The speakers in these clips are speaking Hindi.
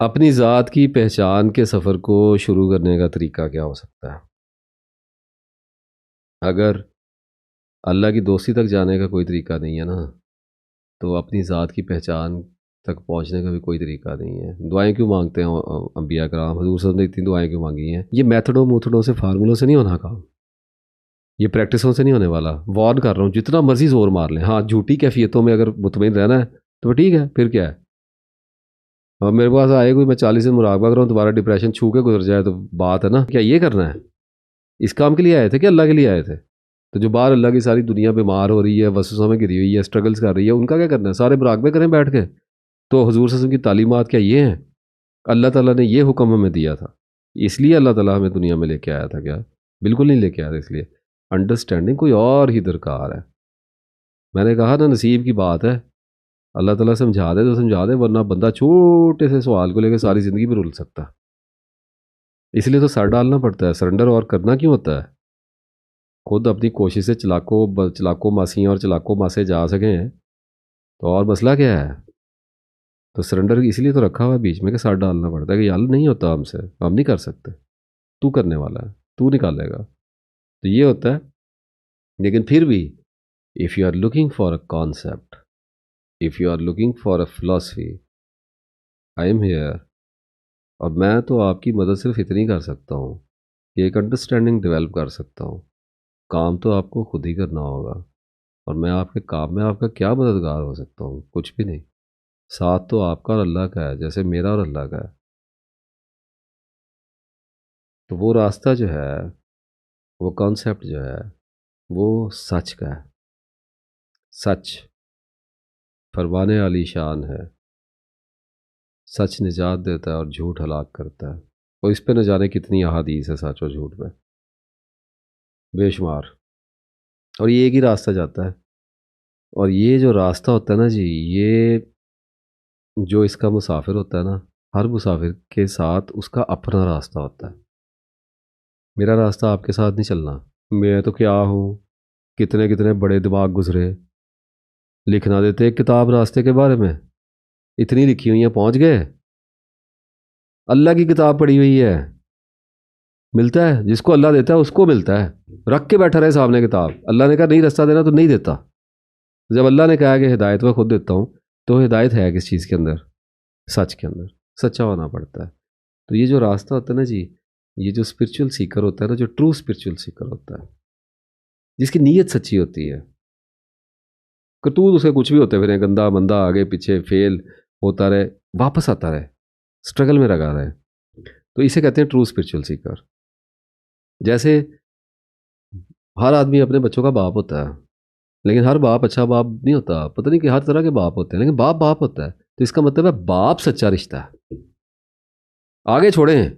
अपनी ज़ात की पहचान के सफ़र को शुरू करने का तरीका क्या हो सकता है? अगर अल्लाह की दोस्ती तक जाने का कोई तरीका नहीं है ना, तो अपनी ज़ात की पहचान तक पहुँचने का भी कोई तरीका नहीं है। दुआएँ क्यों माँगते हैं अंबिया कराम, हज़ूर सल्लल्लाहु अलैहि वसल्लम ने इतनी दुआएँ क्यों माँगी हैं? ये मेथडों-मूथडों से, फ़ार्मूलों से नहीं होना काम। ये प्रैक्टिसों से नहीं होने वाला। वार्न कर रहा हूँ, जितना मर्ज़ी ज़ोर मार लें। हाँ, झूठी कैफ़ियतों में अगर मुतमईन रहना है, तो ठीक है, फिर क्या है? अब मेरे पास आए कोई, मैं 40 दिन मुराकबा कर रहा हूँ, दोबारा डिप्रेशन छू के गुज़र जाए, तो बात है ना? क्या ये करना है? इस काम के लिए आए थे कि अल्लाह के लिए आए थे? तो जो बाहर अल्लाह की सारी दुनिया बीमार हो रही है, वसवसों में घिरी हुई है, स्ट्रगल्स कर रही है, उनका क्या करना है? सारे मुराकबे करें बैठ के। तो हुज़ूर सल्लल्लाहु अलैहि वसल्लम की तालीमात क्या ये हैं? अल्लाह ताला ने ये हुक्म हमें दिया था। इसलिए अल्लाह ताला हमें दुनिया में लेके आया था क्या? बिल्कुल नहीं लेके आया था इसलिए। अंडरस्टैंडिंग कोई और ही दरकार है। मैंने कहा ना, नसीब की बात है। अल्लाह ताला समझा दे तो समझा दे, वरना बंदा छोटे से सवाल को लेकर सारी ज़िंदगी में रुल सकता है। इसलिए तो सर डालना पड़ता है, सरेंडर और करना क्यों होता है? खुद अपनी कोशिश से चलाको मासियाँ और चलाको मासे जा सकें, तो और मसला क्या है? तो सरेंडर इसलिए तो रखा हुआ है बीच में कि सर डालना पड़ता है कि यार नहीं होता हमसे, हम नहीं कर सकते, तू करने वाला है, तू निकालेगा। तो ये होता है। लेकिन फिर भी, if you are looking for a concept, if you are looking for a philosophy, I am here. और मैं तो आपकी मदद सिर्फ इतनी कर सकता हूँ कि एक अंडरस्टैंडिंग डेवलप कर सकता हूँ। काम तो आपको खुद ही करना होगा। और मैं आपके काम में आपका क्या मददगार हो सकता हूँ? कुछ भी नहीं। साथ तो आपका और अल्लाह का है, जैसे मेरा और अल्लाह का है। तो वो रास्ता जो है, वो कॉन्सेप्ट जो है, वो सच का है। सच फरमाने वाली शान है। सच निजात देता है और झूठ हलाक करता है। और इस पे न जाने कितनी अहादीस है सच और झूठ में, बेशुमार। और ये एक ही रास्ता जाता है। और ये जो रास्ता होता है ना जी, ये जो इसका मुसाफिर होता है ना, हर मुसाफिर के साथ उसका अपना रास्ता होता है। मेरा रास्ता आपके साथ नहीं चलना। मैं तो क्या हूँ, कितने कितने बड़े दिमाग गुजरे, लिखना देते एक किताब रास्ते के बारे में, इतनी लिखी हुई है, पहुँच गए। अल्लाह की किताब पढ़ी हुई है। मिलता है जिसको अल्लाह देता है उसको मिलता है। रख के बैठा रहे सामने किताब, अल्लाह ने कहा नहीं रास्ता देना तो नहीं देता। जब अल्लाह ने कहा कि हिदायत मैं खुद देता हूँ, तो हिदायत है किस चीज़ के अंदर? सच के अंदर। सच्चा होना पड़ता है। तो ये जो रास्ता होता है ना जी, ये जो स्पिरिचुअल सीकर होता है ना, जो ट्रू स्पिरिचुअल सीकर होता है, जिसकी नीयत सच्ची होती है, करतूत उसके कुछ भी होते फिर, गंदा मंदा, आगे पीछे फेल होता रहे, वापस आता रहे, स्ट्रगल में लगा रहे, तो इसे कहते हैं ट्रू स्पिरिचुअल सीकर। जैसे हर आदमी अपने बच्चों का बाप होता है, लेकिन हर बाप अच्छा बाप नहीं होता। पता नहीं कि हर तरह के बाप होते हैं, लेकिन बाप बाप होता है। तो इसका मतलब है बाप सच्चा रिश्ता है। आगे छोड़े हैं,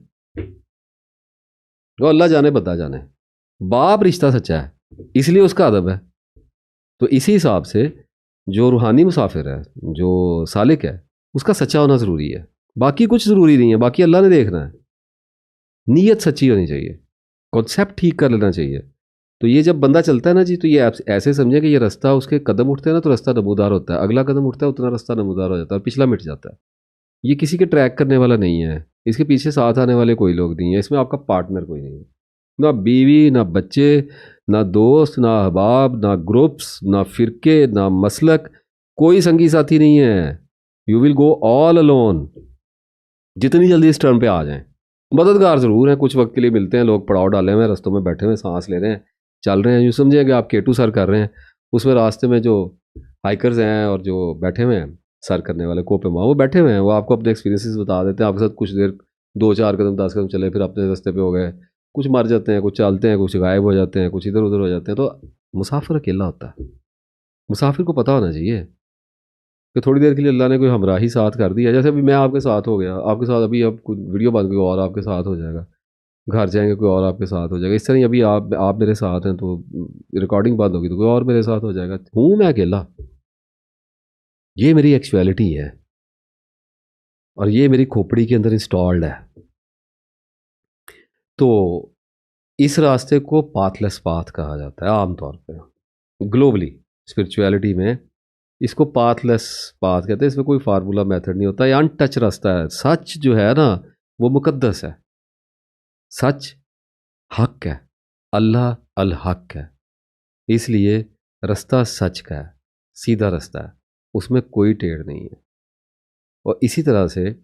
वो अल्लाह जाने बता जाने, बाप रिश्ता सच्चा है, इसलिए उसका अदब है। तो इसी हिसाब से जो रूहानी मुसाफिर है, जो सालिक है, उसका सच्चा होना ज़रूरी है। बाकी कुछ ज़रूरी नहीं है, बाकी अल्लाह ने देखना है। नीयत सच्ची होनी चाहिए, कॉन्सेप्ट ठीक कर लेना चाहिए। तो ये जब बंदा चलता है ना जी, तो ये ऐसे समझे कि ये रास्ता, उसके कदम उठते हैं ना तो रास्ता नमूदार होता है, अगला कदम उठता है उतना रास्ता नमूदार हो जाता है और पिछला मिट जाता है। ये किसी के ट्रैक करने वाला नहीं है, इसके पीछे साथ आने वाले कोई लोग नहीं है, इसमें आपका पार्टनर कोई नहीं है। ना बीवी, ना बच्चे, ना दोस्त, ना अहबाब, ना ग्रुप्स, ना फिरके, ना मसलक, कोई संगी साथी नहीं है। You will go all alone. जितनी जल्दी इस टर्म पे आ जाएं। मददगार ज़रूर हैं, कुछ वक्त के लिए मिलते हैं लोग, पड़ाव डाले हुए हैं, रस्तों में बैठे हुए, सांस ले रहे हैं, चल रहे हैं, यूँ समझिए कि आप केटू सर कर रहे हैं। उसमें रास्ते में जो हाइकर्स हैं और जो बैठे हुए हैं सर करने वाले, कोपे माँ, वो बैठे हुए हैं, वो आपको अपने एक्सपीरियंसेस बता देते हैं। आपके साथ कुछ देर, 2-4 कदम 10 कदम चले, फिर अपने रास्ते पे हो गए। कुछ मर जाते हैं, कुछ चलते हैं, कुछ गायब हो जाते हैं, कुछ इधर उधर हो जाते हैं। तो मुसाफिर अकेला होता है। मुसाफिर को पता होना चाहिए कि थोड़ी देर के लिए अल्लाह ने कोई हमराही साथ कर दी है। जैसे अभी मैं आपके साथ हो गया, आपके साथ अभी अब कोई वीडियो बन गई और आपके साथ हो जाएगा, घर जाएंगे कोई और आपके साथ हो जाएगा। इस तरह ही अभी आप मेरे साथ हैं, तो रिकॉर्डिंग बंद होगी तो कोई और मेरे साथ हो जाएगा। हूँ मैं अकेला, ये मेरी एक्चुअलिटी है और ये मेरी खोपड़ी के अंदर इंस्टॉल्ड है। तो इस रास्ते को पाथलेस पाथ कहा जाता है आमतौर पे, ग्लोबली स्पिरिचुअलिटी में। इसको पाथलेस पाथ कहते हैं, इसमें कोई फार्मूला मेथड नहीं होता, ये अनटच रास्ता है। सच जो है ना वो मुकद्दस है, सच हक है, अल्लाह अल हक है, इसलिए रास्ता सच का है, सीधा रास्ता है, उसमें कोई टेढ़ नहीं है। और इसी तरह से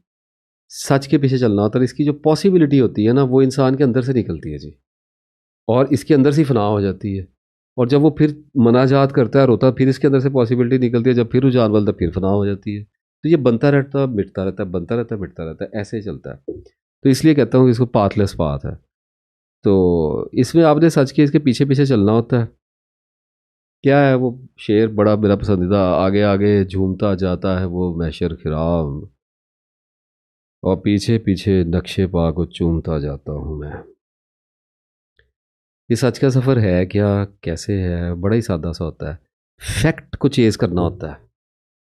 सच के पीछे चलना होता है, इसकी जो पॉसिबिलिटी होती है ना वो इंसान के अंदर से निकलती है जी, और इसके अंदर से ही फना हो जाती है। और जब वो फिर मनाजात करता है, रोता, फिर इसके अंदर से पॉसिबिलिटी निकलती है, जब फिर रुझान बदलता फिर फना हो जाती है। तो ये बनता रहता मिटता रहता है, बनता रहता मिटता रहता है, ऐसे ही चलता है। तो इसलिए कहता हूँ कि इसको पाथलेस पाथ है। तो इसमें आपने सच के इसके पीछे पीछे चलना होता है। क्या है वो शेर बड़ा मेरा पसंदीदा, आगे आगे झूमता जाता है वो मैशर खिराम, और पीछे पीछे नक्शे पा को चूमता जाता हूँ मैं। ये सच का सफ़र है क्या, कैसे है? बड़ा ही सादा सा होता है। फैक्ट को चेज़ करना होता है,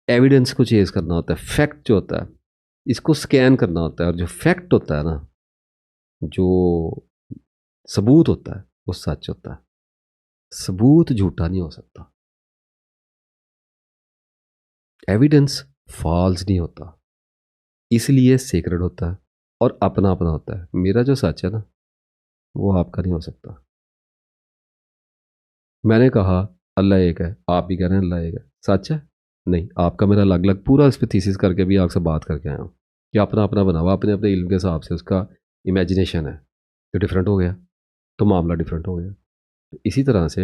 एविडेंस को चेज़ करना होता है। फैक्ट जो होता है इसको स्कैन करना होता है, और जो फैक्ट होता है ना, जो सबूत होता है वो सच होता है। सबूत झूठा नहीं हो सकता, एविडेंस फॉल्स नहीं होता, इसलिए सेक्रेड होता है और अपना अपना होता है। मेरा जो सच है ना वो आपका नहीं हो सकता। मैंने कहा अल्लाह एक है, आप भी कह रहे हैं अल्लाह एक है, सच है? नहीं, आपका मेरा अलग अलग पूरा इस पर थीसिस करके भी आपसे बात करके आया हूँ कि अपना अपना बना हुआ, अपने अपने इल्म के हिसाब से उसका इमेजिनेशन है, तो डिफरेंट हो गया, तो मामला डिफरेंट हो गया। तो इसी तरह से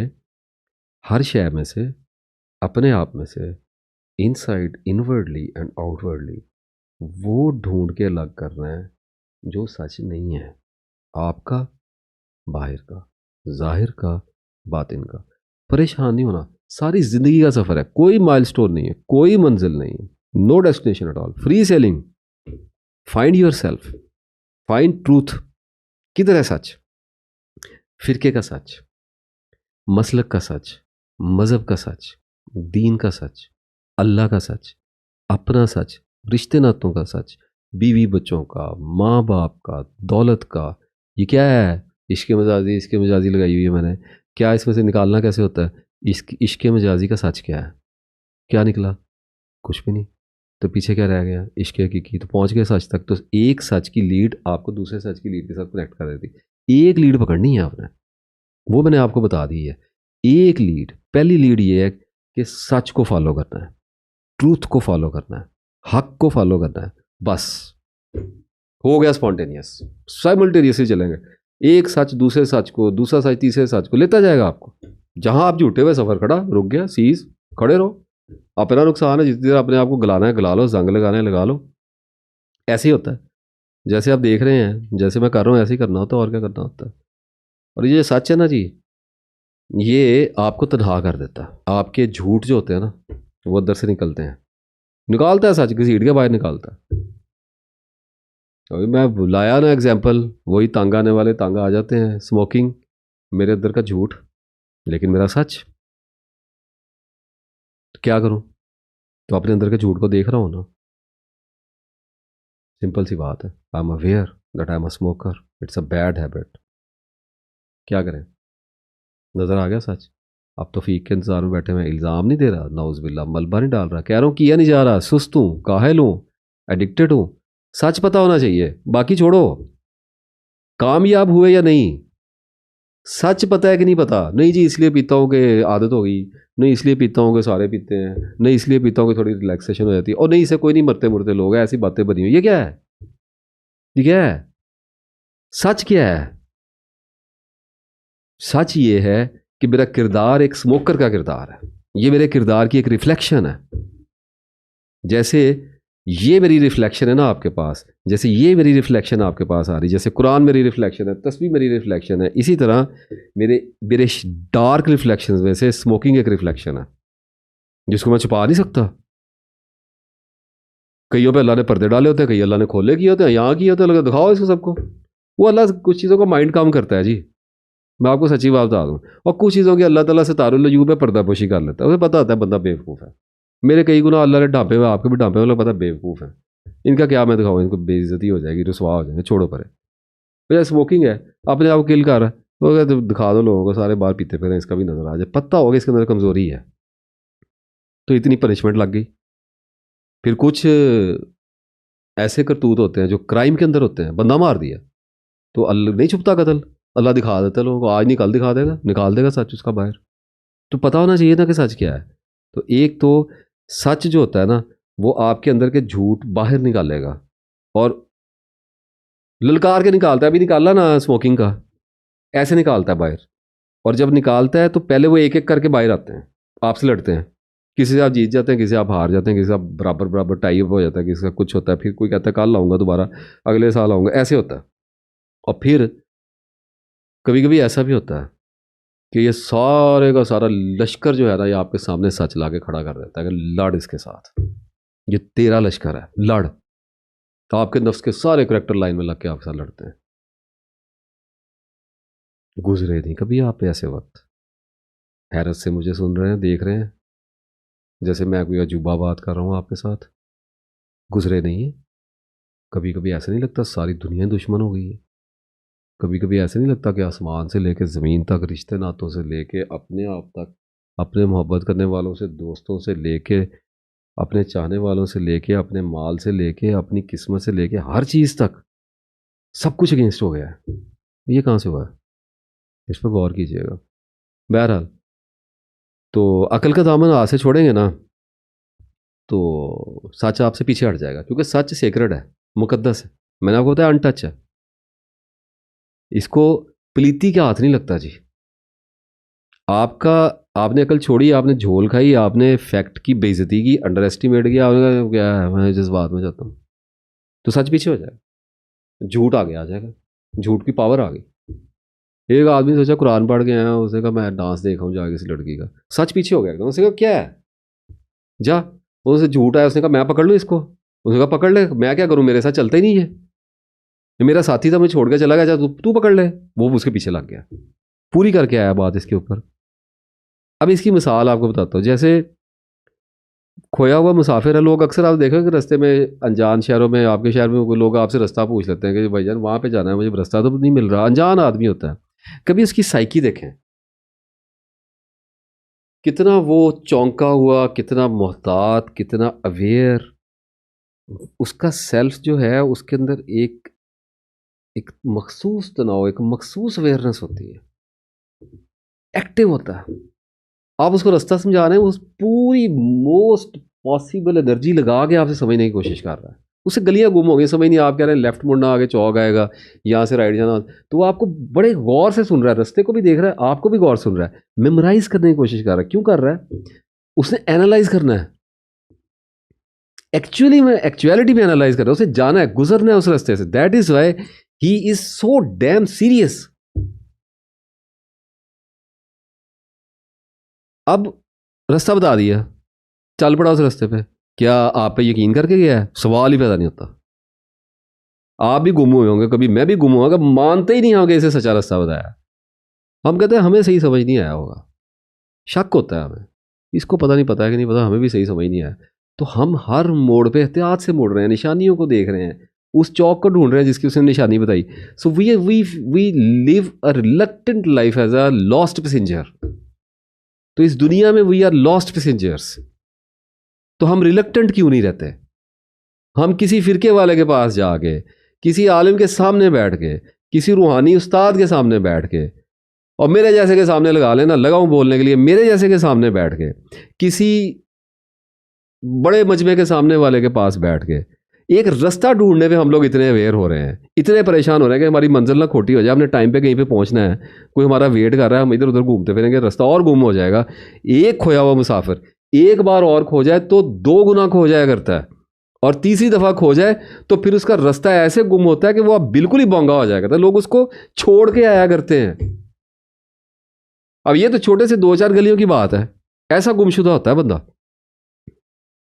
हर शय में से, अपने आप में से, इनसाइड इनवर्डली एंड आउटवर्डली वो ढूंढ के अलग करना है जो सच नहीं है, आपका बाहर का, जाहिर का, बातिन का। परेशान नहीं होना, सारी जिंदगी का सफर है, कोई माइलस्टोन नहीं है, कोई मंजिल नहीं है, no destination at all, free sailing. Find yourself, find truth. किधर है सच? फिरके का सच, मसलक का सच, मजहब का सच, दीन का सच, अल्लाह का सच, अपना सच, रिश्ते नातों का सच, बीवी बच्चों का, माँ बाप का, दौलत का। ये क्या है? इश्क मजाजी लगाई हुई है मैंने, क्या इसमें से निकालना कैसे होता है? इश्क मजाजी का सच क्या है? क्या निकला? कुछ भी नहीं। तो पीछे क्या रह गया? इश्क हकीकी। तो पहुंच गए सच तक, तो एक सच की लीड आपको दूसरे सच की लीड के साथ कनेक्ट कर देती। एक लीड पकड़नी है आपने, वो मैंने आपको बता दी है। एक लीड, पहली लीड ये है कि सच को फॉलो करना है, ट्रूथ को फॉलो करना है, हक को फॉलो करना है, बस हो गया स्पॉन्टेनियस। साइमल्टेनियसली चलेंगे, एक सच दूसरे सच को, दूसरा सच तीसरे सच को लेता जाएगा आपको। जहां आप झूठे हुए, सफर खड़ा, रुक गया, सीज, खड़े रहो। अपना नुकसान है, जितनी देर अपने आप को गलाना है गला लो, जंग लगाना है लगा लो। ऐसे ही होता है, जैसे आप देख रहे हैं, जैसे मैं कर रहा हूँ ऐसे ही करना होता है, और क्या करना होता है। और ये सच है ना जी, ये आपको तनहा कर देता है। आपके झूठ जो होते हैं ना वो अंदर से निकलते हैं, निकालता है सच, घसीट के बाहर निकालता है। अभी मैं बुलाया ना एग्जाम्पल, वही तंग आने वाले तंग आ जाते हैं। स्मोकिंग मेरे अंदर का झूठ, लेकिन मेरा सच। तो क्या करूं? तो अपने अंदर के झूठ को देख रहा हूं ना, सिंपल सी बात है। I am aware that I am a smoker, it's a bad habit. क्या करें? नजर आ गया सच। अब तो फीक के इंतजार में बैठे हुए, इल्ज़ाम नहीं दे रहा, नाउज़ुबिल्लाह, मलबा नहीं डाल रहा, कह रहा हूँ किया नहीं जा रहा, सुस्त हूँ, काहिल हूँ, एडिक्टेड हूँ। सच पता होना चाहिए, बाकी छोड़ो, कामयाब हुए या नहीं, सच पता है कि नहीं पता? नहीं जी इसलिए पीता हूँ कि आदत हो गई, नहीं इसलिए पीता हूँ कि सारे पीते हैं, नहीं इसलिए पीता हूँ कि थोड़ी रिलैक्सेशन हो जाती है, और नहीं इसे कोई नहीं, मरते मुरते लोग हैं, ऐसी बातें बनी हुई। ये क्या है? ये क्या है? सच क्या है? सच ये है कि मेरा किरदार एक स्मोकर का किरदार है, ये मेरे किरदार की एक रिफ्लेक्शन है। जैसे ये मेरी रिफ्लेक्शन है ना आपके पास, जैसे ये मेरी रिफ्लेक्शन आपके पास आ रही, जैसे कुरान मेरी रिफ्लेक्शन है, तस्वीर मेरी रिफ्लेक्शन है, इसी तरह मेरे मेरे डार्क रिफ्लेक्शन में से स्मोकिंग एक रिफ्लेक्शन है, जिसको मैं छुपा नहीं सकता। कईयों पे अल्लाह ने पर्दे डाले होते हैं, कई अल्लाह ने खोले किए होते हैं, यहाँ किए होते हैं, लगे दिखाओ इसको सबको। वो अल्लाह कुछ चीज़ों का माइंड काम करता है जी, मैं आपको सच्ची बात बता दूँ। और कुछ चीज़ों की अल्लाह ताला सितारुल नजूम पे पर्दापोशी कर लेता है, उसे पता होता है बंदा बेवकूफ़ है। मेरे कई गुना अल्लाह ने ढांपे हुए, आपके भी ढांपे हुए, पता बेवकूफ़ है। इनका क्या मैं दिखाऊँ, इनको बेइज्जती हो जाएगी, रुसवा हो जाएंगे, छोड़ो परे। भैया स्मोकिंग है, अपने आप को किल कर रहा है, तो कहते दिखा दो लोगों को, सारे बाहर पीते फिर इसका भी नजर आ जाए, पता होगा इसके अंदर कमजोरी है। तो इतनी पनिशमेंट लग गई। फिर कुछ ऐसे करतूत होते हैं जो क्राइम के अंदर होते हैं, बंदा मार दिया तो अल्लाह नहीं छुपता कत्ल, अल्लाह दिखा देता है लोगों को, आज नहीं कल दिखा देगा, निकाल देगा सच उसका बाहर। तो पता होना चाहिए ना कि सच क्या है। तो एक तो सच जो होता है ना, वो आपके अंदर के झूठ बाहर निकालेगा और ललकार के निकालता है। अभी निकाला ना स्मोकिंग का, ऐसे निकालता है बाहर। और जब निकालता है तो पहले वो एक एक करके बाहर आते हैं, आपसे लड़ते हैं, किसी से आप जीत जाते हैं, किसी से आप हार जाते हैं, किसी से आप बराबर बराबर टाई अप हो जाता है, किसी का कुछ होता है, फिर कोई कहता है कल आऊँगा दोबारा, अगले साल आऊँगा, ऐसे होता है। और फिर कभी कभी ऐसा भी होता है कि ये सारे का सारा लश्कर जो है ना, ये आपके सामने सच ला के खड़ा कर देता है कि लड़ इसके साथ, ये तेरा लश्कर है, लड़। तो आपके नफ्स के सारे करेक्टर लाइन में लग के आपके साथ लड़ते हैं। गुजरे नहीं कभी आप ऐसे वक्त? हैरत से मुझे सुन रहे हैं, देख रहे हैं, जैसे मैं कोई अजूबा बात कर रहा हूँ आपके साथ। गुजरे नहीं है? कभी कभी ऐसा नहीं लगता सारी दुनिया दुश्मन हो गई है? कभी कभी ऐसा नहीं लगता कि आसमान से लेके ज़मीन तक, रिश्ते नातों से लेके अपने आप तक, अपने मोहब्बत करने वालों से, दोस्तों से लेके, अपने चाहने वालों से लेके, अपने माल से लेके, अपनी किस्मत से लेके, हर चीज़ तक सब कुछ अगेंस्ट हो गया है? ये कहाँ से हुआ है? इस पर गौर कीजिएगा। बहरहाल, तो अकल का दामन हाथ से छोड़ेंगे ना तो सच आपसे पीछे हट जाएगा, क्योंकि सच सेक्रेड है, मुकद्दस है। मैंने आपको बताया अनटच है, इसको प्लीति के हाथ नहीं लगता जी। आपका, आपने अकल छोड़ी, आपने झोल खाई, आपने फैक्ट की बेइज्जती की, अंडर एस्टिमेट किया, आपने कहा क्या है, मैं जिस बात में जाता हूँ, तो सच पीछे हो जाएगा, झूठ आगे आ जाएगा, झूठ की पावर आ गई। एक आदमी सोचा कुरान पढ़ के आया, उसने कहा मैं डांस देखा हूँ जाके किसी लड़की का, सच पीछे हो गया एकदम। उसने कहा क्या है, जा। उसने झूठ आया, उसने कहा मैं पकड़ लूँ इसको, उसने कहा पकड़ ले, मैं क्या करूँ, मेरे साथ चलता ही नहीं है, ये मेरा साथी था, मैं छोड़ के चला गया, जा तू पकड़ ले। वो उसके पीछे लग गया, पूरी करके आया बात इसके ऊपर। अब इसकी मिसाल आपको बताता हूँ। जैसे खोया हुआ मुसाफिर है, लोग अक्सर आप देखेंगे कि रास्ते में, अनजान शहरों में, आपके शहर में लोग आपसे रास्ता पूछ लेते हैं कि भाईजान वहाँ पे जाना है, मुझे रास्ता तो नहीं मिल रहा। अनजान आदमी होता है, कभी उसकी साइकी देखें, कितना वो चौंका हुआ, कितना मोहतात, कितना अवेयर। उसका सेल्फ जो है, उसके अंदर एक एक मखसूस तनाव, एक मखसूस अवेयरनेस होती है, एक्टिव होता है। आप उसको रास्ता समझा रहे हैं, वो पूरी मोस्ट पॉसिबल एनर्जी लगा के आपसे समझने की कोशिश कर रहा है। उससे गलियां गुम हो गई, समझ नहीं, आप कह रहे हैं लेफ्ट मुड़ना, आगे चौक आएगा, यहाँ से राइट जाना, तो वो आपको बड़े गौर से सुन रहा है, रास्ते को भी देख रहा है, आपको भी गौर सुन रहा है, मेमोराइज करने की कोशिश कर रहा है। क्यों कर रहा है? उसने एनालाइज करना है, एक्चुअली में, एक्चुअलिटी में एनालाइज कर रहा है, उसे जाना है, गुजरना है उस रास्ते से। That is why he is so damn serious. अब रास्ता बता दिया, चल पड़ा उस रास्ते पे, क्या आप पे यकीन करके गया है? सवाल ही पैदा नहीं होता। आप भी गुम हुए होंगे, कभी मैं भी गुम हुआ, मानते ही नहीं होंगे इसे सच्चा रास्ता बताया। हम कहते हैं हमें सही समझ नहीं आया होगा, शक होता है हमें, इसको पता नहीं, पता है कि नहीं पता, हमें भी सही समझ नहीं आया। तो हम हर मोड़ पे एहतियात से मोड़ रहे हैं, निशानियों को देख रहे हैं, उस चौक को ढूंढ रहे हैं जिसकी उसने निशानी बताई। So we live a reluctant life as a lost passenger. तो इस दुनिया में वी आर लॉस्ट पैसेंजर्स। तो हम रिलक्टेंट क्यों नहीं रहते? हम किसी फिरके वाले के पास जाके, किसी आलिम के सामने बैठ के, किसी रूहानी उस्ताद के सामने बैठ के, और मेरे जैसे के सामने लगा लेना, लगाऊं बोलने के लिए, मेरे जैसे के सामने बैठ के, किसी बड़े मजमे के सामने वाले के पास बैठ के, एक रास्ता ढूंढने में हम लोग इतने अवेयर हो रहे हैं, इतने परेशान हो रहे हैं कि हमारी मंजिल ना खोटी हो जाए, हमने टाइम पे कहीं पे पहुंचना है, कोई हमारा वेट कर रहा है, हम इधर उधर घूमते फिरेंगे, रास्ता और गुम हो जाएगा। एक खोया हुआ मुसाफिर एक बार और खो जाए तो 2 गुना खो जाया करता है, और तीसरी दफा खो जाए तो फिर उसका रास्ता ऐसे गुम होता है कि वो अब बिल्कुल ही बोंगा हो जाया करता है, लोग उसको छोड़ के आया करते हैं। अब ये तो छोटे से 2-4 गलियों की बात है, ऐसा गुमशुदा होता है बंदा।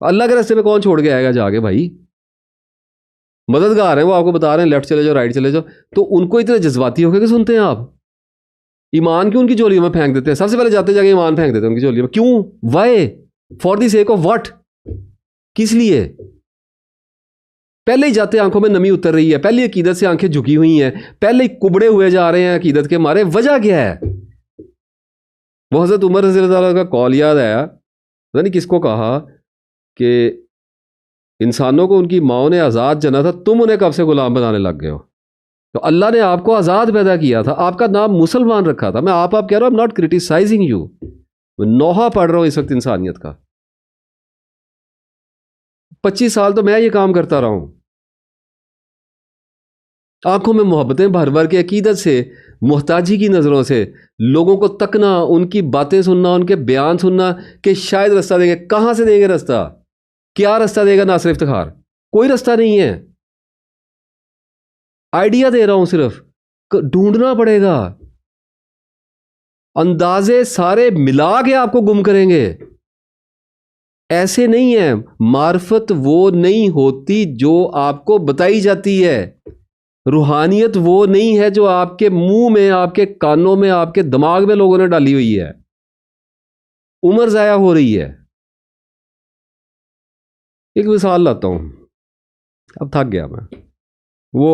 अल्लाह के रास्ते में कौन छोड़ के आएगा जाके भाई? मददगार है वो, आपको बता रहे हैं लेफ्ट चले जाओ, राइट चले जाओ, तो उनको इतने जज्बाती होकर सुनते हैं आप? ईमान क्यों उनकी झोलियों में फेंक देते हैं? सबसे पहले जाते जाके ईमान फेंक देते हैं उनकी झोलियों में। क्यों? Why? For the sake of what? किस लिए? पहले ही जाते आंखों में नमी उतर रही है, पहले अकीदत से आंखें झुकी हुई हैं, पहले ही कुबड़े हुए जा रहे हैं अकीदत के मारे। वजह क्या है? वो हजरत उमर रज़ी अल्लाह का कौल याद आया पता नहीं किसको कहा कि इंसानों को उनकी माओ ने आज़ाद जना था, तुम उन्हें कब से गुलाम बनाने लग गए हो। तो अल्लाह ने आपको आज़ाद पैदा किया था, आपका नाम मुसलमान रखा था। मैं आप कह रहा हूँ, नॉट क्रिटिसाइजिंग यू, मैं नोहा पढ़ रहा हूँ इस वक्त इंसानियत का। 25 साल तो मैं ये काम करता रहा हूँ, आंखों में मोहब्बतें भर भर के, अकीदत से, मोहताजी की नज़रों से लोगों को तकना, उनकी बातें सुनना, उनके बयान सुनना कि शायद रास्ता देंगे। कहाँ से देंगे रास्ता? क्या रास्ता देगा नासिर इफ्तिखार? कोई रास्ता नहीं है। आइडिया दे रहा हूं सिर्फ, ढूंढना पड़ेगा। अंदाजे सारे मिला के आपको गुम करेंगे। ऐसे नहीं है। मार्फत वो नहीं होती जो आपको बताई जाती है। रूहानियत वो नहीं है जो आपके मुंह में, आपके कानों में, आपके दिमाग में लोगों ने डाली हुई है। उम्र जाया हो रही है। एक मिसाल लाता हूं, अब थक गया मैं, वो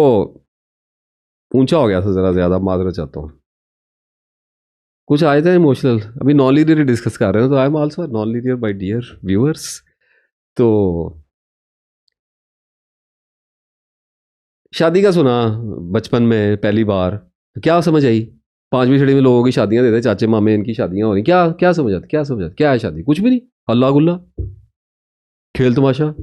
ऊंचा हो गया था ज़रा ज़्यादा, माजरत चाहता हूँ। कुछ आए थे इमोशनल, अभी नॉन लीनियर डिस्कस कर रहे हैं, तो I am also non linear by dear viewers. तो शादी का सुना बचपन में पहली बार, तो क्या समझ आई? 5वीं छठी में लोगों की शादियां देते, चाचे मामे इनकी शादियां हो रही, क्या क्या समझ आती, क्या समझ आती, क्या है शादी? कुछ भी नहीं, अल्लाह गुल्ला, खेल तमाशा।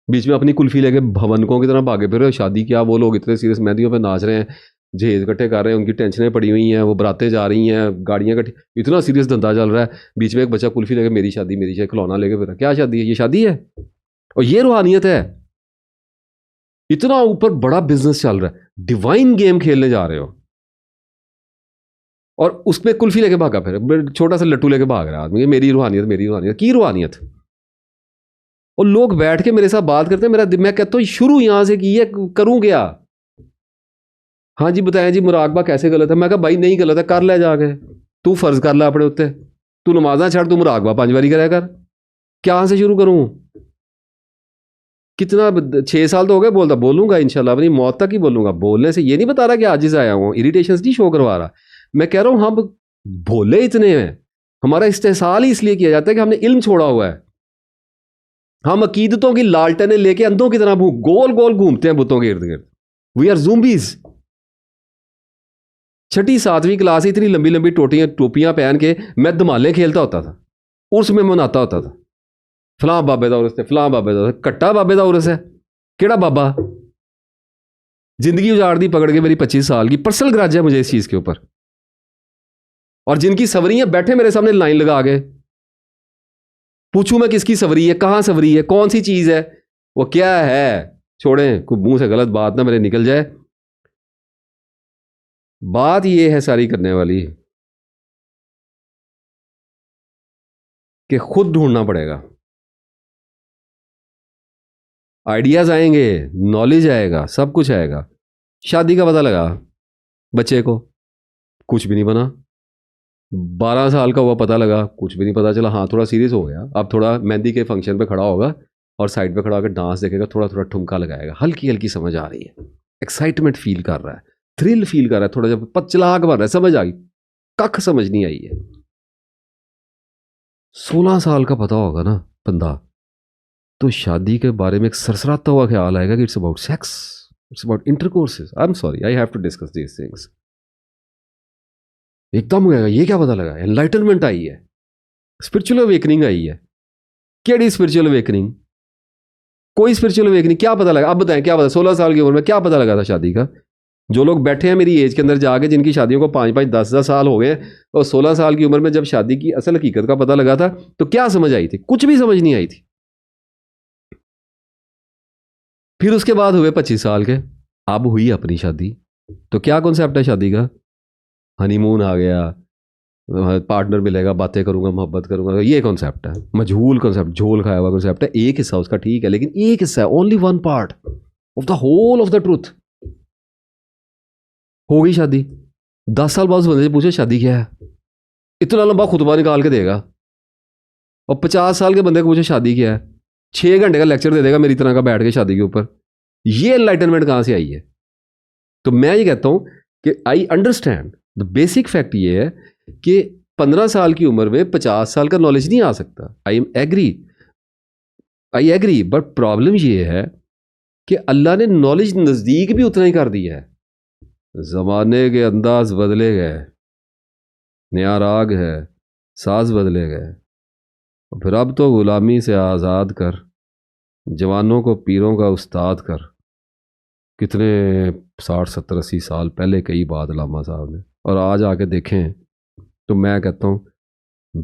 बीच में अपनी कुल्फी लेके भवनकों की तरह भागे फिर रहे हो। शादी क्या, वो लोग इतने सीरियस मेहंदियों पे नाच रहे हैं, जहेज इकट्ठे कर रहे हैं, उनकी टेंशनें पड़ी हुई हैं, वो बरातें जा रही हैं, गाड़ियाँ इकट्ठी, इतना सीरियस धंधा चल रहा है। बीच में एक बच्चा कुल्फी लेके मेरी शादी, मेरी शादी, खिलौना लेके फिर, क्या शादी है? ये शादी है? और ये रूहानियत है? इतना ऊपर बड़ा बिजनेस चल रहा है, डिवाइन गेम खेलने जा रहे हो और उस पर कुल्फी लेके भागा फिर, छोटा सा लट्टू लेके भाग रहा है आदमी, मेरी रूहानियत, मेरी रूहानियत की रूहानियत। और लोग बैठ के मेरे साथ बात करते हैं, मेरा मैं कहता हूँ शुरू यहां से की है, करूं क्या? हाँ जी बताएं जी, मुराकबा कैसे गलत है? मैं कहा भाई नहीं गलत है, कर ले जाके, तू फर्ज कर ले अपने उत्ते, तू नमाजा छड़, तू मुराकबा 5 बारी कराया कर। क्या से शुरू करूं? कितना 6 साल तो हो गए बोलता, बोलूंगा इंशाल्लाह, अपनी मौत तक ही बोलूंगा। बोलने से ये नहीं बता रहा कि आजिज आया हूं, इरिटेशन नहीं शो करवा रहा। मैं कह रहा हूं हम भोले इतने हैं, हमारा इस्तेहसाल ही इसलिए किया जाता है कि हमने इल्म छोड़ा हुआ है। हम अकीदतों की लालटेनें लेके अंधों की तरह गोल गोल घूमते हैं बुतों के इर्द गिर्द। We are zombies. 6ठी 7वीं क्लास से इतनी लंबी लंबी टोपियां पहन के मैं धमाले खेलता होता था, उर्स में मनाता होता था। फलां बाबे का उर्स है, फलां बाबे का, कट्टा बाबे का उर्स है, केड़ा बाबा? जिंदगी उजाड़ दी पकड़ के मेरी 25 साल की। पर्सनल ग्रज है मुझे इस चीज के ऊपर। और जिनकी सवरियां बैठे मेरे सामने लाइन लगा के, पूछूं मैं किसकी सवरी है, कहां सवरी है, कौन सी चीज है, वो क्या है? छोड़ें, कोई मुंह से गलत बात ना मेरे निकल जाए। बात ये है सारी करने वाली कि खुद ढूंढना पड़ेगा। आइडियाज आएंगे, नॉलेज आएगा, सब कुछ आएगा। शादी का पता लगा बच्चे को, कुछ भी नहीं बना। 12 साल का हुआ, पता लगा, कुछ भी नहीं पता चला। हाँ थोड़ा सीरियस हो गया, अब थोड़ा मेहंदी के फंक्शन पे खड़ा होगा और साइड पे खड़ा होकर डांस देखेगा, थोड़ा थोड़ा ठुमका लगाएगा, हल्की हल्की समझ आ रही है, एक्साइटमेंट फील कर रहा है, थ्रिल फील कर रहा है, थोड़ा जब पचलाक बन रहा है, समझ आ गई, कख समझ नहीं आई है। 16 साल का पता होगा ना बंदा, तो शादी के बारे में एक सरसराता हुआ ख्याल आएगा कि it's about sex, it's about intercourses. I am sorry, I have to discuss these things. एकदम होगा, ये क्या पता लगा? एनलाइटनमेंट आई है, स्पिरिचुअल अवेकनिंग आई है। केड़ी स्पिरिचुअल अवेकनिंग? कोई स्पिरिचुअल अवेकनिंग, क्या पता लगा? अब बताएं क्या पता, 16 साल की उम्र में क्या पता लगा था शादी का? जो लोग बैठे हैं मेरी एज के अंदर जाके, जिनकी शादियों को 5-5, 10-10 साल हो गए, और 16 साल की उम्र में जब शादी की असल हकीकत का पता लगा था, तो क्या समझ आई थी? कुछ भी समझ नहीं आई थी। फिर उसके बाद हुए 25 साल के, अब हुई अपनी शादी, तो क्या कॉन्सेप्ट है शादी का? हनीमून आ गया, पार्टनर मिलेगा, बातें करूंगा, मोहब्बत करूंगा, ये कॉन्सेप्ट है। मजहूल कॉन्सेप्ट, झोल खाया हुआ कॉन्सेप्ट है। एक हिस्सा उसका ठीक है, लेकिन एक हिस्सा है, only one part of the whole of the truth. हो गई शादी, 10 साल बाद उस बंदे से पूछे शादी क्या है, इतना लंबा खुतबा निकाल के देगा। और 50 साल के बंदे को पूछे शादी क्या है, 6 घंटे का लेक्चर दे देगा मेरी तरह का बैठ के शादी के ऊपर। ये एनलाइटनमेंट कहां से आई है? तो मैं ये कहता हूं कि I understand the basic fact ये है कि 15 साल की उम्र में 50 साल का नॉलेज नहीं आ सकता। आई एग्री, बट प्रॉब्लम ये है कि अल्लाह ने नॉलेज नज़दीक भी उतना ही कर दिया है। ज़माने के अंदाज बदले गए, नया राग है, साज बदले गए, फिर अब तो ग़ुलामी से आज़ाद कर, जवानों को पीरों का उस्ताद कर। कितने 60 70 80 साल पहले कई बात लामा साहब ने, और आज आके देखें तो मैं कहता हूँ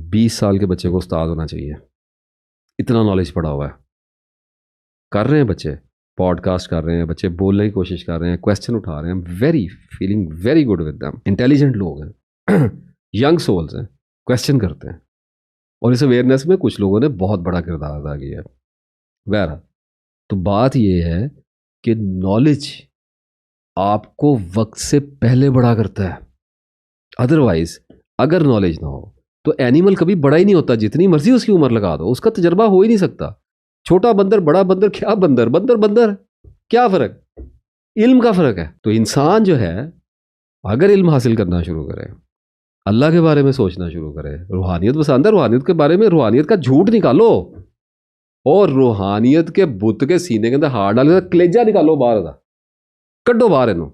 20 साल के बच्चे को उस्ताद होना चाहिए, इतना नॉलेज पड़ा हुआ है। कर रहे हैं बच्चे, पॉडकास्ट कर रहे हैं बच्चे, बोलने की कोशिश कर रहे हैं, क्वेश्चन उठा रहे हैं, feeling very good with them. Intelligent लोग हैं, यंग सोल्स हैं, क्वेश्चन करते हैं, और इस अवेयरनेस में कुछ लोगों ने बहुत बड़ा किरदार अदा किया है। वैरा तो बात यह है कि नॉलेज आपको वक्त से पहले बड़ा करता है। अदरवाइज अगर नॉलेज ना हो तो एनिमल कभी बड़ा ही नहीं होता, जितनी मर्जी उसकी उम्र लगा दो, उसका तजर्बा हो ही नहीं सकता। छोटा बंदर, बड़ा बंदर, क्या बंदर, बंदर बंदर, क्या फ़र्क, इल्म का फ़र्क है। तो इंसान जो है अगर इल्म हासिल करना शुरू करे, अल्लाह के बारे में सोचना शुरू करे, रूहानियत पसंद है, रूहानियत के बारे में, रूहानियत का झूठ निकालो और रूहानियत के बुत के सीने के अंदर हाथ डाल के कलेजा निकालो बाहर का, कड्डो बाहर इन्हों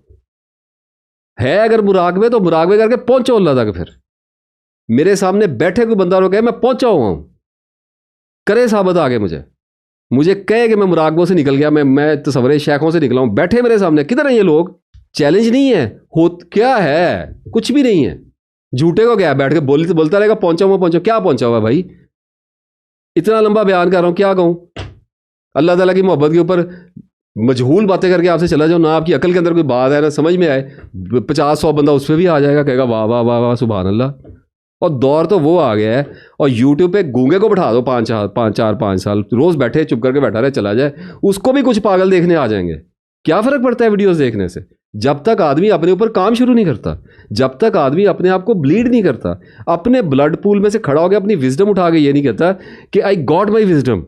है। अगर मुराकबे तो मुराकबे करके पहुंचो अल्लाह तक। फिर मेरे सामने बैठे कोई बंदा रो कहे मैं पहुंचा हुआ हूं, करे साबित आगे मुझे कहे कि मैं मुराकबों से निकल गया, मैं तसव्वुरे शेखों से निकला हूं, बैठे मेरे सामने। किधर है ये लोग? चैलेंज नहीं है, हो क्या है, कुछ भी नहीं है। झूठे को क्या बैठ के बोलता रहेगा पहुंचा हुआ पहुंचा, क्या पहुंचा हुआ भाई? इतना लंबा बयान कर रहा हूं, क्या कहूं? अल्लाह ताला की मोहब्बत के ऊपर मजहूल बातें करके आपसे चला जाओ, ना आपकी अकल के अंदर कोई बात है ना समझ में आए, 50-100 बंदा उस पर भी आ जाएगा, कहेगा वाह वाह वाह वाह सुभान अल्लाह। और दौर तो वो आ गया है, और यूट्यूब पे गूंगे को बैठा दो 5 साल, रोज बैठे चुप करके बैठा रहे, चला जाए, उसको भी कुछ पागल देखने आ जाएंगे। क्या फर्क पड़ता है वीडियोस देखने से? जब तक आदमी अपने ऊपर काम शुरू नहीं करता, जब तक आदमी अपने आप को ब्लीड नहीं करता, अपने ब्लड पूल में से खड़ा हो गया, अपनी विजडम उठा के ये नहीं कहता कि I got my wisdom,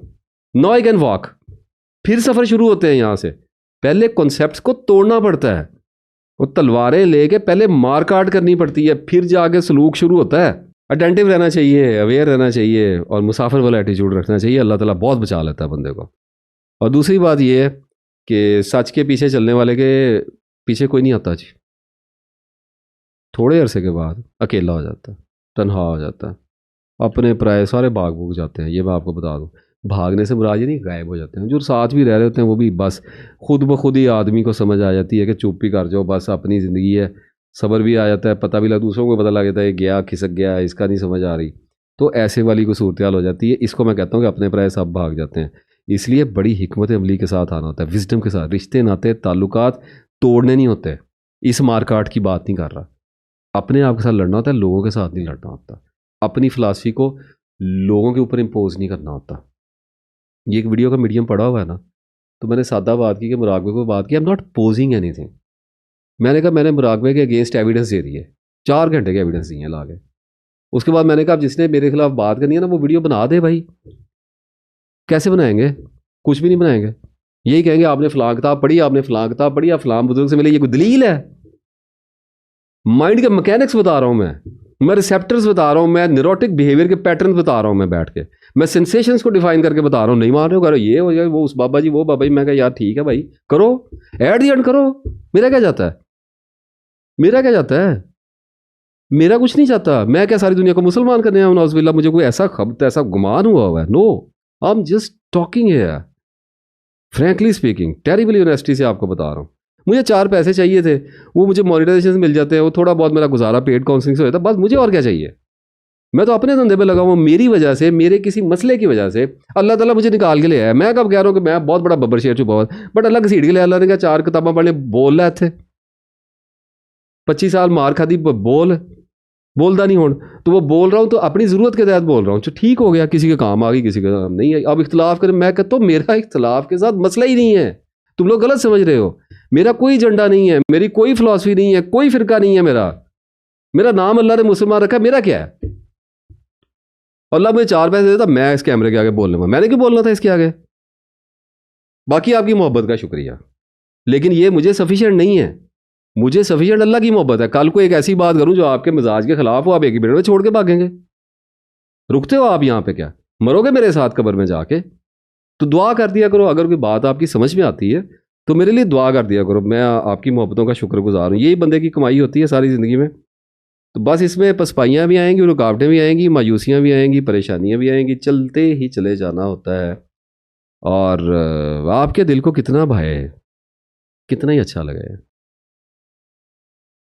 now I can walk, फिर सफर शुरू होते हैं। यहां से पहले कॉन्सेप्ट्स को तोड़ना पड़ता है, वो तलवारें लेके पहले मार काट करनी पड़ती है, फिर जाके सलूक शुरू होता है। अटेंटिव रहना चाहिए, अवेयर रहना चाहिए, और मुसाफिर वाला एटीट्यूड रखना चाहिए। अल्लाह ताला बहुत बचा लेता है बंदे को। और दूसरी बात यह है कि सच के पीछे चलने वाले के पीछे कोई नहीं आता जी, थोड़े अरसे के बाद अकेला हो जाता है, तन्हा हो जाता है, अपने पराये सारे भाग भूग जाते हैं। ये मैं आपको बता दूं, भागने से मुराद नहीं, गायब हो जाते हैं। जो साथ भी रह रहे होते हैं वो भी बस खुद ब खुद ही आदमी को समझ आ जाती है कि चुप ही कर जाओ, बस अपनी ज़िंदगी है। सब्र भी आ जाता है, पता भी लग, दूसरों को पता लग जाता है गया खिसक गया, इसका नहीं समझ आ रही, तो ऐसे वाली कोई सूरत हाल हो जाती है। इसको मैं कहता हूँ कि अपने पराये सब भाग जाते हैं। इसलिए बड़ी हिकमत अमली के साथ आना होता है, विजडम के साथ। रिश्ते नाते ताल्लुकात तोड़ने नहीं होते, इस मारकाट की बात नहीं कर रहा। अपने आप के साथ लड़ना होता है, लोगों के साथ नहीं लड़ना होता। अपनी फ़िलासफ़ी को लोगों के ऊपर इम्पोज नहीं करना होता। ये एक वीडियो का मीडियम पड़ा हुआ है ना, तो मैंने सादा बात की कि मुराकबे को बात की, आई एम नॉट पोजिंग एनीथिंग। मैंने कहा मैंने मुराकबे के अगेंस्ट एविडेंस दे दी है, 4 घंटे के एविडेंस दिए ला के। उसके बाद मैंने कहा जिसने मेरे खिलाफ बात करनी है ना वो वीडियो बना दे भाई। कैसे बनाएंगे? कुछ भी नहीं बनाएंगे, यही कहेंगे आपने फलां किताब पढ़ी, आपने फलां किताब पढ़ी, आप फलां बुजुर्ग से मिले। ये कोई दलील है? माइंड के मैकेनिक्स बता रहा हूँ मैं रिसेप्टर्स बता रहा हूँ, मैं न्यूरोटिक बिहेवियर के पैटर्न बता रहा हूँ, मैं बैठ के मैं सेंसेशंस को डिफाइन करके बता रहा हूँ। नहीं मान रहे हो, करो ये हो जाए, वो उस बाबा जी वो बाबा जी। मैं कहा यार ठीक है भाई, करो एट दी एंड करो, मेरा क्या जाता है, मेरा क्या जाता है, मेरा कुछ नहीं जाता। मैं क्या सारी दुनिया को मुसलमान करने आया नौज़बिल्लाह? मुझे कोई ऐसा खबत ऐसा गुमान हुआ है? No, I am just talking here, frankly speaking, terrible university से आपको बता रहा हूँ। मुझे 4 पैसे चाहिए थे, वो मुझे मोनेटाइजेशन से मिल जाते हैं, वो थोड़ा बहुत मेरा गुजारा पेड काउंसलिंग से होता है, बस मुझे और क्या चाहिए। मैं तो अपने धंधे पे लगा हुआ, मेरी वजह से, मेरे किसी मसले की वजह से अल्लाह ताला मुझे निकाल के ले आया। मैं कब कह रहा हूँ कि मैं बहुत बड़ा बब्बर शेर छुपा हुआ, बट अल्लाह घसीट के ले। अल्लाह ने कहा 4 किताबें पढ़ने, बोल रहे थे 25 साल मार खादी, बोलता नहीं हूँ, तो वो बोल रहा हूँ तो अपनी ज़रूरत के तहत बोल रहा हूँ। तो ठीक हो गया, किसी के काम आ गई, किसी के काम नहीं आई। अब इख्तलाफ करें, मैं कहता हूँ मेरा इख्तलाफ के साथ मसला ही नहीं है, तुम लोग गलत समझ रहे हो। मेरा कोई एजेंडा नहीं है, मेरी कोई फिलॉसफी नहीं है, कोई फिरका नहीं है मेरा नाम अल्लाह ने मुसलमान रखा, मेरा क्या है? अल्लाह मुझे 4 पैसे देता, मैं इस कैमरे के आगे बोलने में, मैंने क्यों बोलना था इसके आगे? बाकी आपकी मोहब्बत का शुक्रिया, लेकिन ये मुझे सफिशिएंट नहीं है। मुझे सफिशिएंट अल्लाह की मोहब्बत है। कल को एक ऐसी बात करूं जो आपके मिजाज के खिलाफ हो, आप एक ही मिनट में छोड़ के भागेंगे। रुकते हो आप यहाँ पे क्या? मरोगे मेरे साथ कब्र में जाके? तो दुआ कर दिया करो, अगर कोई बात आपकी समझ में आती है तो मेरे लिए दुआ कर दिया करो। मैं आपकी मोहब्बतों का शुक्रगुजार हूँ। यही बंदे की कमाई होती है सारी ज़िंदगी में। तो बस इसमें पसपाइयाँ भी आएंगी, रुकावटें भी आएंगी, मायूसियाँ भी आएंगी, परेशानियाँ भी आएंगी, चलते ही चले जाना होता है। और आपके दिल को कितना भाए, कितना ही अच्छा लगे,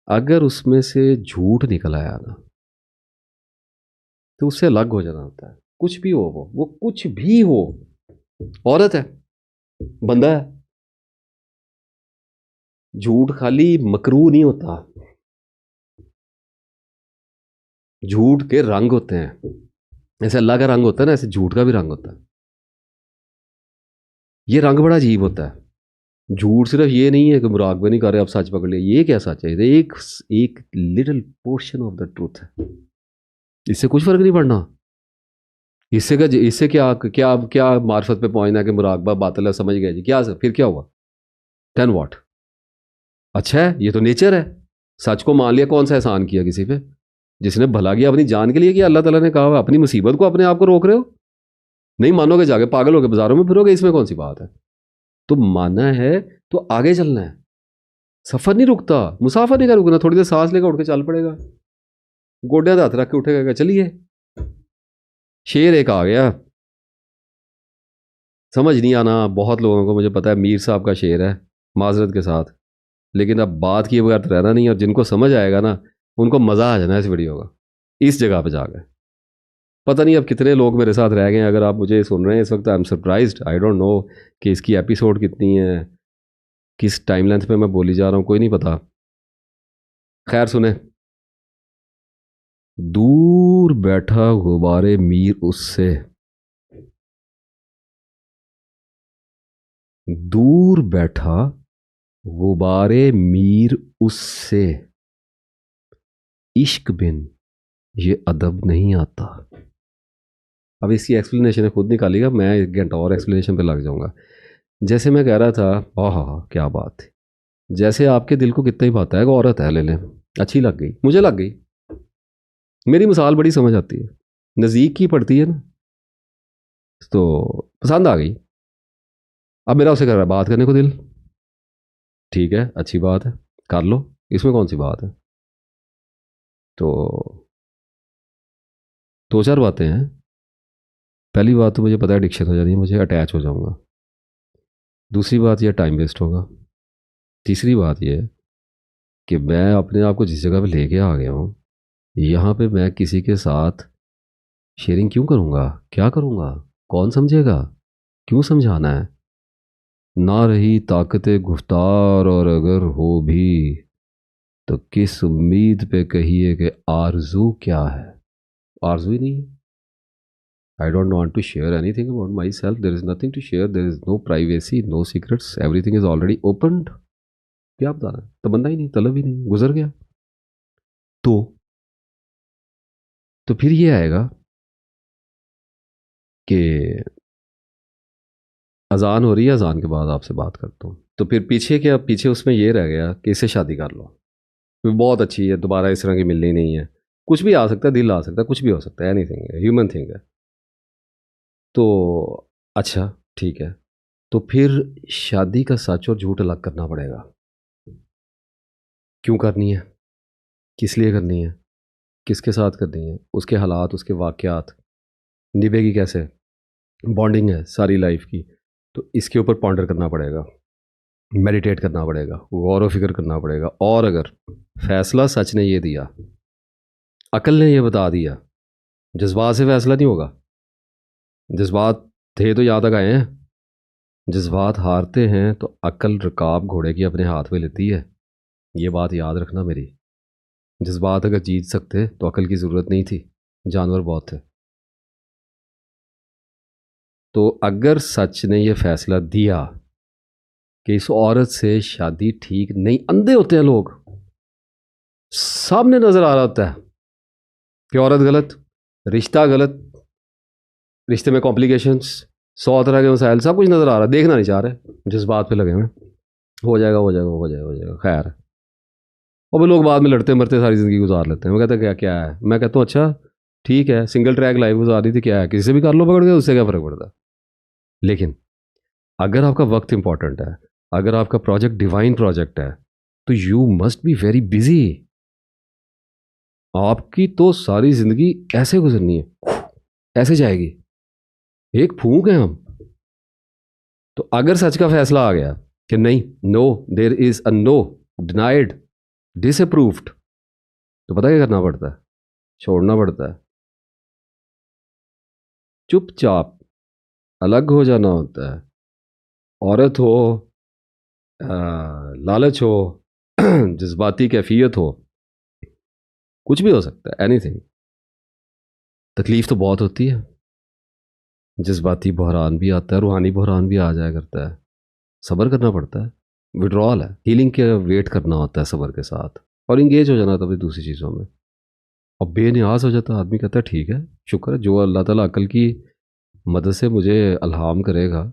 अगर उसमें से झूठ निकल आया ना तो उससे अलग हो जाना होता है। कुछ भी हो, वो कुछ भी हो, औरत है, बंदा है, झूठ खाली मकरू नहीं होता, झूठ के रंग होते हैं। ऐसे अल्लाह का रंग होता है ना, ऐसे झूठ का भी रंग होता है। ये रंग बड़ा अजीब होता है। झूठ सिर्फ ये नहीं है कि मुराकबा नहीं कर रहे, आप सच पकड़ लिया। ये क्या सच है? ये एक एक little portion of the truth है। इससे कुछ फर्क नहीं पड़ना। इससे क्या क्या क्या मार्फत पे पहुंचना कि मुराकबा बातिल है, समझ गया जी, क्या फिर क्या हुआ? Then what? अच्छा है, ये तो नेचर है। सच को मान लिया, कौन सा एहसान किया किसी पे? जिसने भला किया अपनी जान के लिए किया। अल्लाह ताला ने कहा हुआ, अपनी मुसीबत को अपने आप को रोक रहे हो? नहीं मानोगे, जाके पागल होकर बाजारों में फिरोगे, इसमें कौन सी बात है? तो माना है तो आगे चलना है। सफर नहीं रुकता, मुसाफर नहीं का रुकना। थोड़ी देर सांस लेकर उठ के चल पड़ेगा, गोड्या हाथ रख के उठेगा, चलिए। शेर एक आ गया, समझ नहीं आना बहुत लोगों को, मुझे पता है। मीर साहब का शेर है, माजरत के साथ, लेकिन अब बात किए बगैर तो रहना नहीं। और जिनको समझ आएगा ना, उनको मज़ा आ जाना इस वीडियो का, इस जगह पे जाकर। पता नहीं अब कितने लोग मेरे साथ रह गए हैं। अगर आप मुझे सुन रहे हैं इस वक्त, I am surprised, I don't know कि इसकी एपिसोड कितनी है, किस टाइम लेंथ पे मैं बोली जा रहा हूँ, कोई नहीं पता। खैर सुने। दूर बैठा गुबारे मीर उससे, दूर बैठा गुबारे मीर उससे, इश्क बिन ये अदब नहीं आता। अब इसकी एक्सप्लेनेशन है, खुद निकालिएगा, मैं 1 घंटा और एक्सप्लेनेशन पे लग जाऊंगा। जैसे मैं कह रहा था, हाँ क्या बात थी। जैसे आपके दिल को कितना ही भाता है कि औरत है, ले लें, अच्छी लग गई, मुझे लग गई। मेरी मिसाल बड़ी समझ आती है, नज़दीक की पड़ती है ना, तो पसंद आ गई। अब मेरा उसे कर रहा है बात करने को दिल, ठीक है, अच्छी बात है, कर लो, इसमें कौन सी बात है। तो 2-4 बातें हैं। पहली बात तो मुझे पता है एडिक्शन हो जानी है, मुझे अटैच हो जाऊंगा। दूसरी बात यह टाइम वेस्ट होगा। तीसरी बात यह कि मैं अपने आप को जिस जगह पे लेके आ गया हूँ, यहाँ पे मैं किसी के साथ शेयरिंग क्यों करूँगा? क्या करूँगा? कौन समझेगा? क्यों समझाना है? ना रही ताकत गुफ्तार, और अगर हो भी तो किस उम्मीद पे कहिए कि आरजू क्या है? आरजू ही नहीं है। I don't want to share anything about myself. There is nothing to share. There is no privacy, no secrets. Everything is already opened. क्या बताना है? तमन्ना ही नहीं, तलब ही नहीं, गुजर गया। तो तो फिर ये आएगा कि अजान हो रही है, अजान के बाद आपसे बात करता हूँ। तो फिर पीछे क्या, पीछे उसमें ये रह गया कि इससे शादी कर लो, फिर बहुत अच्छी है, दोबारा इस तरह की मिलनी नहीं है। कुछ भी आ सकता है, दिल आ सकता है, कुछ भी हो सकता है, एनीथिंग है, ह्यूमन थिंग है। तो अच्छा, ठीक है, तो फिर शादी का सच और झूठ अलग करना पड़ेगा। क्यों करनी है? किस लिए करनी है? किसके साथ करनी है? उसके हालात, उसके वाक़यात, निभेगी कैसे? बॉन्डिंग है सारी लाइफ की। तो इसके ऊपर पॉन्डर करना पड़ेगा, मेडिटेट करना पड़ेगा, गौर व फिक्र करना पड़ेगा। और अगर फैसला सच ने ये दिया, अकल ने ये बता दिया, जज्बात से फैसला नहीं होगा। जज्बात थे तो यहाँ तक आए हैं। जज्बात हारते हैं तो अकल रकाब घोड़े की अपने हाथ में लेती है। ये बात याद रखना मेरी। जज्बात अगर जीत सकते तो अकल की ज़रूरत नहीं थी, जानवर बहुत थे। तो अगर सच ने यह फैसला दिया कि इस औरत से शादी ठीक नहीं, अंधे होते हैं लोग, सामने नजर आ रहा होता है कि औरत गलत, रिश्ता गलत, रिश्ते में कॉम्प्लिकेशंस, 100 तरह के मसाइल, सब कुछ नजर आ रहा है, देखना नहीं चाह रहे, जज्बात पे लगे हुए, हो जाएगा हो जाएगा हो जाएगा हो जाएगा, खैर और वो लोग बाद में लड़ते मरते सारी ज़िंदगी गुजार लेते हैं। मैं कहता क्या क्या है, मैं कहता हूँ अच्छा ठीक है, सिंगल ट्रैक लाइफ गुजारी थी, क्या है, किसी से भी कर लो पकड़ के, उससे क्या फ़र्क पड़ता है। लेकिन अगर आपका वक्त इंपॉर्टेंट है, अगर आपका प्रोजेक्ट डिवाइन प्रोजेक्ट है, तो you must be very busy. आपकी तो सारी ज़िंदगी ऐसे गुजरनी है, ऐसे जाएगी, एक फूंक है हम। तो अगर सच का फैसला आ गया कि नहीं, no, there is a no, denied, disapproved, तो पता क्या करना पड़ता है, छोड़ना पड़ता है, चुपचाप अलग हो जाना होता है। औरत हो, लालच हो, जज्बाती कैफियत हो, कुछ भी हो सकता है, एनीथिंग। तकलीफ तो बहुत होती है, जज्बाती बहरान भी आता है, रूहानी बहरान भी आ जाया करता है, सब्र करना पड़ता है, विड्रॉल है, हीलिंग के वेट करना होता है सब्र के साथ, और इंगेज हो जाना तभी दूसरी चीज़ों में। और बेनियाज हो जाता है आदमी, कहता है ठीक है, शुक्र है जो अल्लाह ताला अकल की मदद से मुझे अल्हाम करेगा,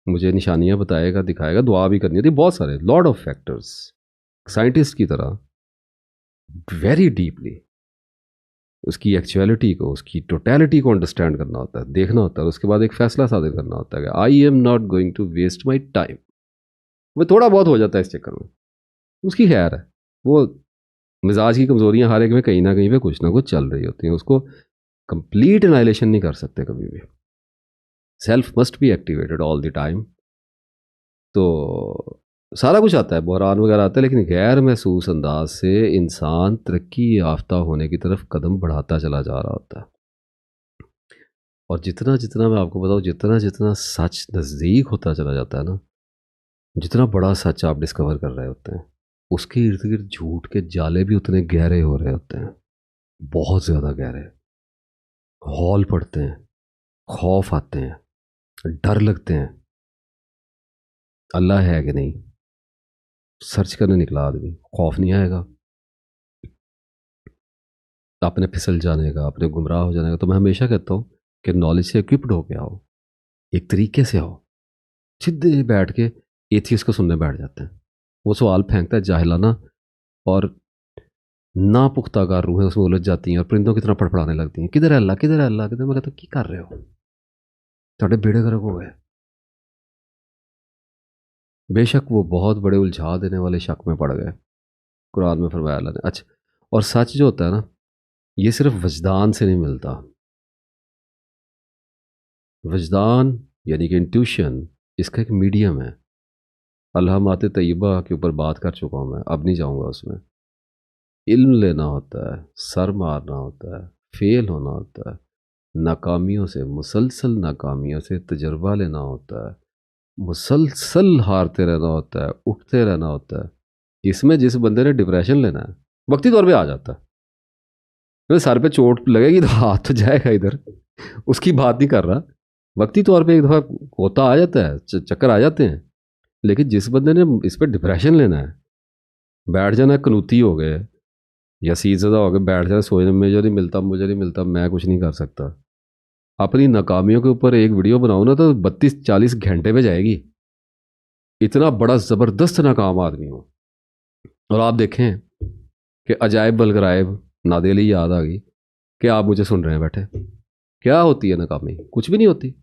मुझे निशानियां बताएगा, दिखाएगा, दुआ भी करनी होती है, बहुत सारे लॉर्ड ऑफ फैक्टर्स। साइंटिस्ट की तरह वेरी डीपली उसकी एक्चुअलिटी को, उसकी टोटलिटी को अंडरस्टैंड करना होता है, देखना होता है, उसके बाद एक फैसला सादिर करना होता है कि I am not going to waste my time. वो थोड़ा बहुत हो जाता है इस चक्कर में, उसकी खैर है, वो मिजाज की कमजोरियां हर एक में कहीं ना कुछ ना कुछ चल रही होती हैं, उसको कंप्लीट एनाइलेशन नहीं कर सकते कभी भी। Self must be activated all the time. तो सारा कुछ आता है, बहरान वगैरह आता है, लेकिन गैर महसूस अंदाज से इंसान तरक्की याफ्ता होने की तरफ कदम बढ़ाता चला जा रहा होता है। और जितना जितना मैं आपको बताऊँ, जितना जितना सच नज़दीक होता चला जाता है ना, जितना बड़ा सच आप डिस्कवर कर रहे होते हैं, उसके इर्द गिर्द झूठ के जाले भी उतने गहरे हो रहे होते हैं, बहुत ज़्यादा गहरे। हौल पड़ते हैं, खौफ आते हैं, डर लगते हैं, अल्लाह है कि नहीं, सर्च करने निकला आदमी, खौफ नहीं आएगा अपने फिसल जाने का, अपने गुमराह हो जाने का। तो मैं हमेशा कहता हूँ कि नॉलेज से इक्विप्ड होके आओ, एक तरीके से आओ। सीधे बैठ के एथियस को सुनने बैठ जाते हैं, वो सवाल फेंकता है जाहिलाना, और ना पुख्तागार रूहें उसमें उलझ जाती हैं और परिंदों की तरह फड़फड़ाने लगती हैं, किधर है अल्लाह, किधर है अल्लाह, किधर। मैं कहता हूँ की कर रहे हो, थोड़े बेड़े गर्क हो गए। बेशक वो बहुत बड़े उलझा देने वाले शक में पड़ गए, कुरान में फरमाया अल्लाह ने। अच्छा, और सच जो होता है ना, ये सिर्फ वजदान से नहीं मिलता। वजदान यानी कि इंट्यूशन, इसका एक मीडियम है। अल्हमात तय्यबा के ऊपर बात कर चुका हूँ मैं, अब नहीं जाऊँगा उसमें। इल्म लेना होता है, सर मारना होता है, फेल होना होता है, नाकामियों से, मुसलसल नाकामियों से तजर्बा लेना होता है, मुसलसल हारते रहना होता है, उठते रहना होता है। इसमें जिस बंदे ने डिप्रेशन लेना है, वक्ती तौर पे आ जाता है, तो सर पे चोट लगेगी तो हाथ तो जाएगा इधर, उसकी बात नहीं कर रहा। वक्ती तौर पे एक दफ़ा होता आ जाता है, चक्कर आ जाते हैं। लेकिन जिस बंदे ने इस पर डिप्रेशन लेना है, बैठ जाना, कनूती हो गए या सीज़दा हो गए, बैठ जाना सोचने में, मुझे नहीं मिलता, मुझे नहीं मिलता, मैं कुछ नहीं कर सकता। अपनी नाकामियों के ऊपर एक वीडियो बनाओ ना तो 32-40 घंटे में जाएगी, इतना बड़ा ज़बरदस्त नाकाम आदमी हो। और आप देखें कि अजायब बलगरायब नादेली याद आ गई कि आप मुझे सुन रहे हैं बैठे। क्या होती है नाकामी? कुछ भी नहीं होती।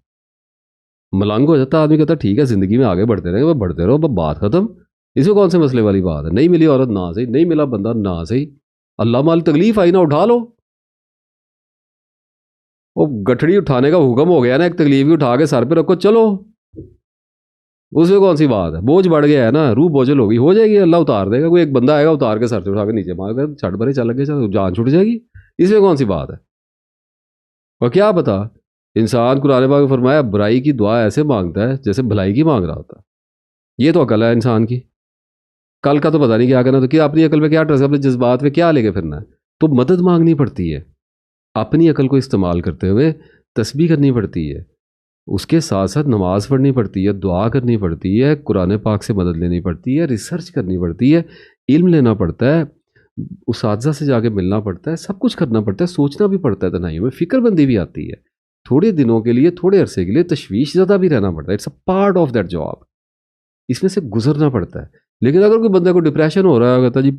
मलंग हो जाता आदमी, कहता ठीक है ज़िंदगी में आगे बढ़ते रहेंगे, बढ़ते रहो, बात ख़त्म। इसमें कौन से मसले वाली बात है? नहीं मिली औरत ना सही, नहीं मिला बंदा ना सही, अल्लाह माल तकलीफ आई ना उठा लो। वो गठड़ी उठाने का हुक्म हो गया ना, एक तकलीफ भी उठा के सर पे रखो, चलो। उसमें कौन सी बात है? बोझ बढ़ गया है ना, रूह बोझल होगी, हो जाएगी, अल्लाह उतार देगा। कोई एक बंदा आएगा, उतार के सर से उठा के नीचे मार कर छट भरे चल गए, जान छुट जाएगी। इसमें कौन सी बात है? और क्या पता, इंसान कुरान पाक में फरमाया बुराई की दुआ ऐसे मांगता है जैसे भलाई की मांग रहा होता है। ये तो अकल है इंसान की। कल का तो पता नहीं क्या करना, तो क्या अपनी अकल में क्या ट्रस्ट, अपने जज्बात में क्या लेके फिरना है। तो मदद मांगनी पड़ती है, अपनी अकल को इस्तेमाल करते हुए तस्बीह करनी पड़ती है, उसके साथ साथ नमाज पढ़नी पड़ती है, दुआ करनी पड़ती है, कुरान पाक से मदद लेनी पड़ती है, रिसर्च करनी पड़ती है, इल्म लेना पड़ता है, उसातज़ा से जाके मिलना पड़ता है, सब कुछ करना पड़ता है, सोचना भी पड़ता है, तन्हाइयों में फ़िक्रमंदी भी आती है, थोड़े दिनों के लिए, थोड़े अरसे के लिए तशवीश ज़्यादा भी रहना पड़ता है। It's a part of that job, इसमें से गुजरना पड़ता है। लेकिन अगर कोई बंदे को डिप्रेशन हो रहा है, कहता जी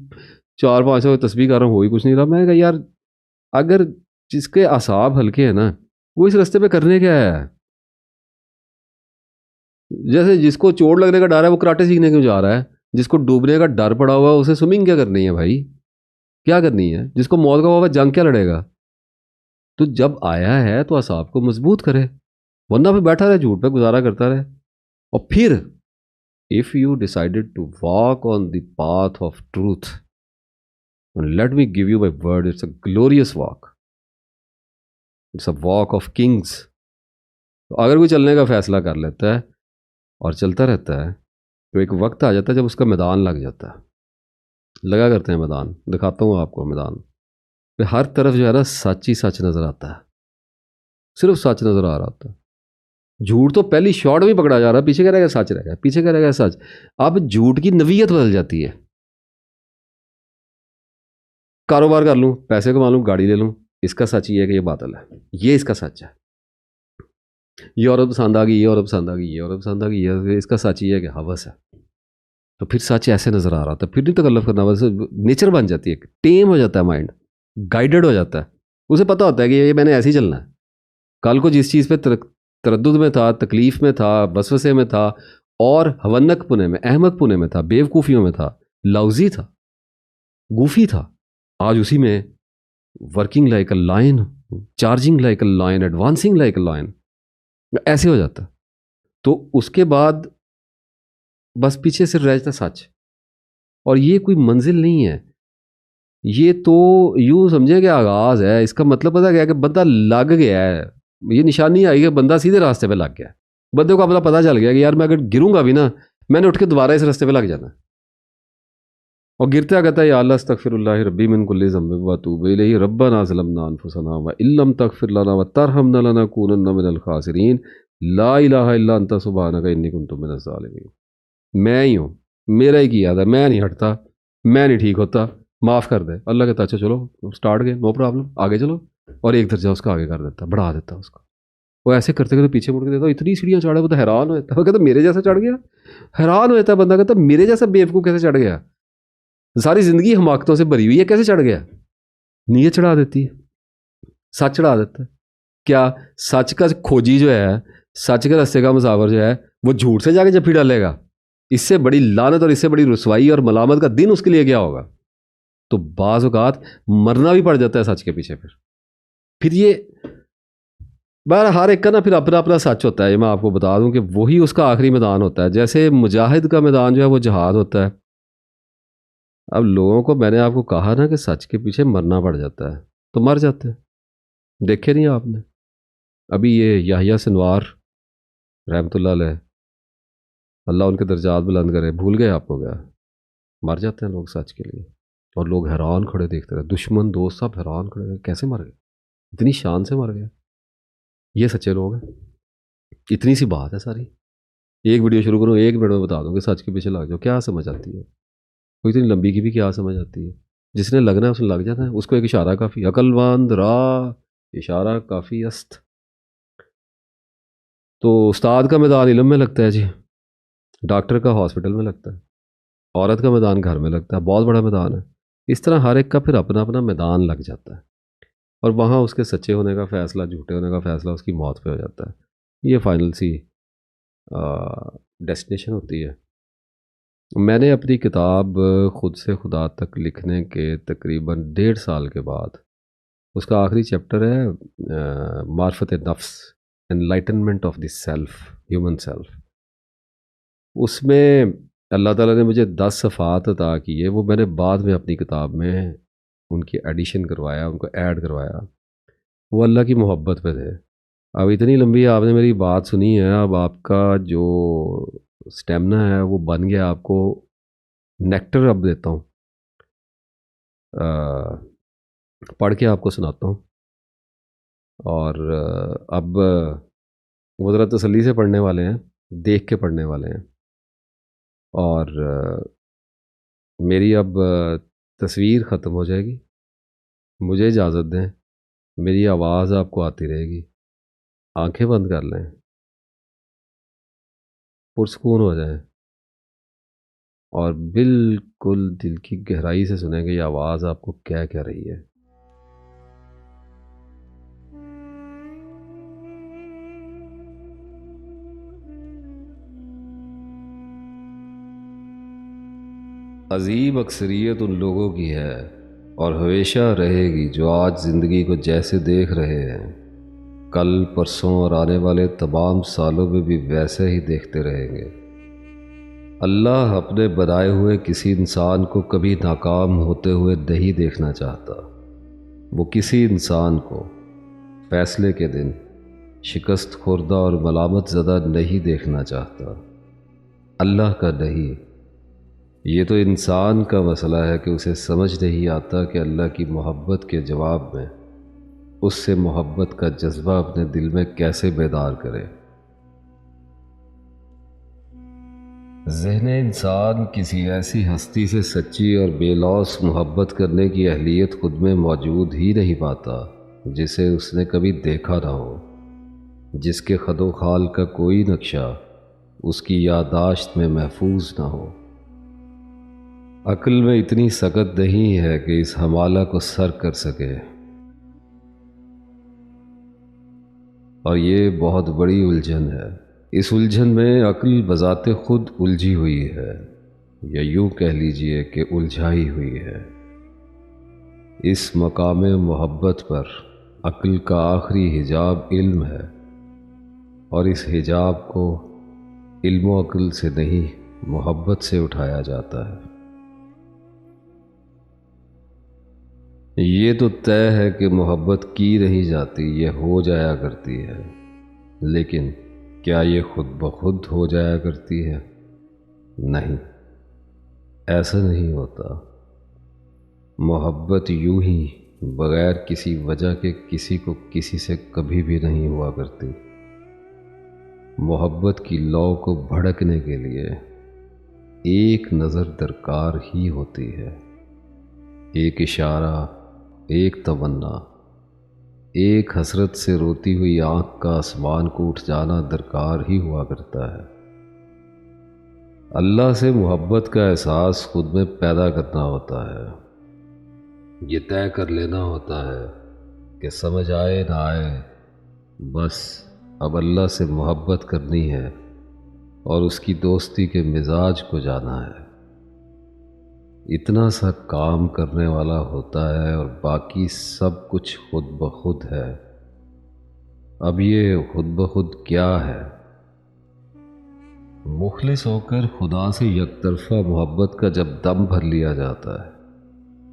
4-5 सौ तस्बीह कर रहा हूँ, हो ही कुछ नहीं रहा। मैं कहा यार अगर जिसके असाब हल्के हैं ना, वो इस रास्ते पे करने क्या है? जैसे जिसको चोट लगने का डर है वो कराटे सीखने क्यों जा रहा है? जिसको डूबने का डर पड़ा हुआ है उसे स्विमिंग क्या करनी है भाई? क्या करनी है? जिसको मौत का हुआ जंग क्या लड़ेगा? तो जब आया है तो असाब को मजबूत करे, वरना फिर बैठा रहे झूठ पे गुजारा करता रहे। और फिर if you decided to walk on the path of truth, let me give you my word, it's a glorious walk, it's a walk of kings. तो अगर कोई चलने का फैसला कर लेता है और चलता रहता है तो एक वक्त आ जाता है जब उसका मैदान लग जाता है। लगा करते हैं मैदान, दिखाता हूँ आपको मैदान पे हर तरफ जो है ना सच ही सच नजर आता है, सिर्फ सच नजर आ रहा होता है। झूठ तो पहली शॉट में पकड़ा जा रहा है, पीछे क्या रहेगा सच रहेगा, पीछे क्या रहेगा सच। अब झूठ की नवीयत बदल जाती है। कारोबार कर लूँ, पैसे कमा लूँ, गाड़ी ले लूँ, इसका सच ये है कि ये बादल है, ये इसका सच है। ये औरत पसंद आ गई, ये औरत पसंद आ गई, ये औरत पसंद आ गई, ये इसका सच ये है कि हवस है। तो फिर सच ऐसे नजर आ रहा था, फिर नहीं तकल्लुफ करना, बस नेचर बन जाती है, टेम हो जाता है माइंड, गाइडेड हो जाता है। उसे पता होता है कि ये मैंने ऐसे ही चलना है। कल को जिस चीज़ पे तरद्दुद में था, तकलीफ में था, वसवसे में था, और हवन्नक पुने में, अहमक पुने में था, बेवकूफ़ियों में था, लफ्जी था, गूफी था, आज उसी में working like a line, charging like a line, advancing like a line, ऐसे हो जाता। तो उसके बाद बस पीछे सिर्फ रह जाता सच। और ये कोई मंजिल नहीं है, ये तो यूं समझे कि आगाज है। इसका मतलब पता क्या है कि बंदा लग गया है, ये निशानी आई कि बंदा सीधे रास्ते पे लग गया है। बंदे को अपना पता चल गया कि यार मैं अगर गिरूंगा भी ना, मैंने उठ के दोबारा इस रास्ते पे लग जाना है। और गिरता कहता है या अल्लाह अस्तगफिरुल्लाह रब्बी मिन कुल्ली ज़ंबिन व अतूबु इलैहि रब्बना ज़लमना अनफुसना व इल्लम तगफिर लना व तरहमना लनकूनन्ना मिनल खासिरीन ला इलाहा इल्ला अंता सुब्हानका इन्नी कुन्तु मिनज़ ज़ालिमीन। मैं ही हूँ, मेरा ही किया था, मैं नहीं हटता, मैं नहीं ठीक होता, माफ़ कर दे। अल्लाह कहता अच्छा चलो स्टार्ट गए, नो प्रॉब्लम, आगे चलो। और एक दर्जा उसका आगे कर देता, बढ़ा देता उसको। वो ऐसे करते करते पीछे मुड़ के देता, इतनी सीढ़ियाँ चढ़ा, वो तो हैरान हो जाता है। वो कहता मेरे जैसा चढ़ गया, हैरान हो जाता है बंदा, कहता मेरे जैसा बेवकूफ़ कैसे चढ़ गया, सारी ज़िंदगी हमाकतों से भरी हुई है, कैसे चढ़ गया। नीयत चढ़ा देती है, सच चढ़ा देता है। क्या सच का खोजी जो है, सच के रास्ते का मुसाफिर जो है, वो झूठ से जाके जफ्फी डालेगा? इससे बड़ी लानत और इससे बड़ी रुसवाई और मलामत का दिन उसके लिए क्या होगा। तो बाज़ औक़ात मरना भी पड़ जाता है सच के पीछे। फिर ये बार हर एक का ना फिर अपना अपना सच होता है। ये मैं आपको बता दूं कि वही उसका आखिरी मैदान होता है। जैसे मुजाहिद का मैदान जो है वो जहाद होता है। अब लोगों को मैंने आपको कहा ना कि सच के पीछे मरना पड़ जाता है, तो मर जाते हैं। देखे नहीं आपने अभी ये याहिया सिनवार रहमतुल्लाह अलैह, अल्लाह उनके दर्जात बुलंद करे, भूल गए आपको क्या? मर जाते हैं लोग सच के लिए। और लोग हैरान खड़े देखते रहे, दुश्मन दोस्त सब हैरान खड़े रहे, कैसे मर गए, इतनी शान से मर गए। ये सच्चे लोग हैं। इतनी सी बात है सारी। एक वीडियो शुरू करूँ, 1 मिनट में बता दूँ कि सच के पीछे लग जाओ, क्या समझ आती है? कोई इतनी लंबी की भी क्या समझ आती है? जिसने लगना है उसने लग जाना है, उसको एक इशारा काफ़ी। अकलमंद राह इशारा काफ़ी अस्त। तो उस्ताद का मैदान इल्म में लगता है जी, डॉक्टर का हॉस्पिटल में लगता है, औरत का मैदान घर में लगता है, बहुत बड़ा मैदान है। इस तरह हर एक का फिर अपना अपना मैदान लग जाता है, और वहाँ उसके सच्चे होने का फ़ैसला, झूठे होने का फ़ैसला उसकी मौत पे हो जाता है। ये फाइनल सी डेस्टिनेशन होती है। मैंने अपनी किताब खुद से खुदा तक लिखने के तकरीबन 1.5 साल के बाद, उसका आखिरी चैप्टर है मार्फत नफ्स, enlightenment of the self, human self. उसमें अल्लाह ताला ने मुझे 10 सफ़ात अता किए, वो मैंने बाद में अपनी किताब में उनकी एडिशन करवाया, उनको ऐड करवाया। वो अल्लाह की मोहब्बत पे थे। अब इतनी लंबी आपने मेरी बात सुनी है, अब आपका जो स्टेमिना है वो बन गया। आपको नेक्टर अब देता हूँ, पढ़ के आपको सुनाता हूँ। और अब वो ज़रा तसल्ली से पढ़ने वाले हैं, देख के पढ़ने वाले हैं। और मेरी अब तस्वीर ख़त्म हो जाएगी, मुझे इजाज़त दें, मेरी आवाज़ आपको आती रहेगी। आंखें बंद कर लें, पुरसकून हो जाएं, और बिल्कुल दिल की गहराई से सुनेंगे ये आवाज़ आपको क्या कह रही है। अजीब अक्सरियत उन लोगों की है और हमेशा रहेगी जो आज ज़िंदगी को जैसे देख रहे हैं, कल परसों और आने वाले तमाम सालों में भी वैसे ही देखते रहेंगे। अल्लाह अपने बनाए हुए किसी इंसान को कभी नाकाम होते हुए नहीं देखना चाहता। वो किसी इंसान को फैसले के दिन शिकस्त खुर्दा और मलामत ज़दा नहीं देखना चाहता। अल्लाह का नहीं, ये तो इंसान का मसला है कि उसे समझ नहीं आता कि अल्लाह की मोहब्बत के जवाब में उससे मोहब्बत का जज्बा अपने दिल में कैसे बेदार करे। ज़हन इंसान किसी ऐसी हस्ती से सच्ची और बेलौस मोहब्बत करने की अहलियत खुद में मौजूद ही नहीं पाता जिसे उसने कभी देखा ना हो, जिसके खदो खाल का कोई नक्शा उसकी यादाश्त में महफूज ना हो। अक्ल में इतनी सकत नहीं है कि इस हमाला को सर कर सके, और ये बहुत बड़ी उलझन है। इस उलझन में अक्ल बजाते खुद उलझी हुई है, या यूं कह लीजिए कि उलझाई हुई है। इस मकाम मोहब्बत पर अक्ल का आखिरी हिजाब इल्म है, और इस हिजाब को इल्म अक्ल से नहीं मोहब्बत से उठाया जाता है। ये तो तय है कि मोहब्बत की नहीं जाती, ये हो जाया करती है। लेकिन क्या ये खुद ब खुद हो जाया करती है? नहीं, ऐसा नहीं होता। मोहब्बत यूं ही बगैर किसी वजह के किसी को किसी से कभी भी नहीं हुआ करती। मोहब्बत की लौ को भड़कने के लिए एक नज़र दरकार ही होती है, एक इशारा, एक तमन्ना, एक हसरत से रोती हुई आंख का आसमान को उठ जाना दरकार ही हुआ करता है। अल्लाह से मोहब्बत का एहसास खुद में पैदा करना होता है। ये तय कर लेना होता है कि समझ आए ना आए, बस अब अल्लाह से मोहब्बत करनी है और उसकी दोस्ती के मिजाज को जाना है। इतना सा काम करने वाला होता है और बाकी सब कुछ खुद ब खुद है। अब ये खुद ब खुद क्या है? मुखलिस होकर खुदा से यकतरफा मोहब्बत का जब दम भर लिया जाता है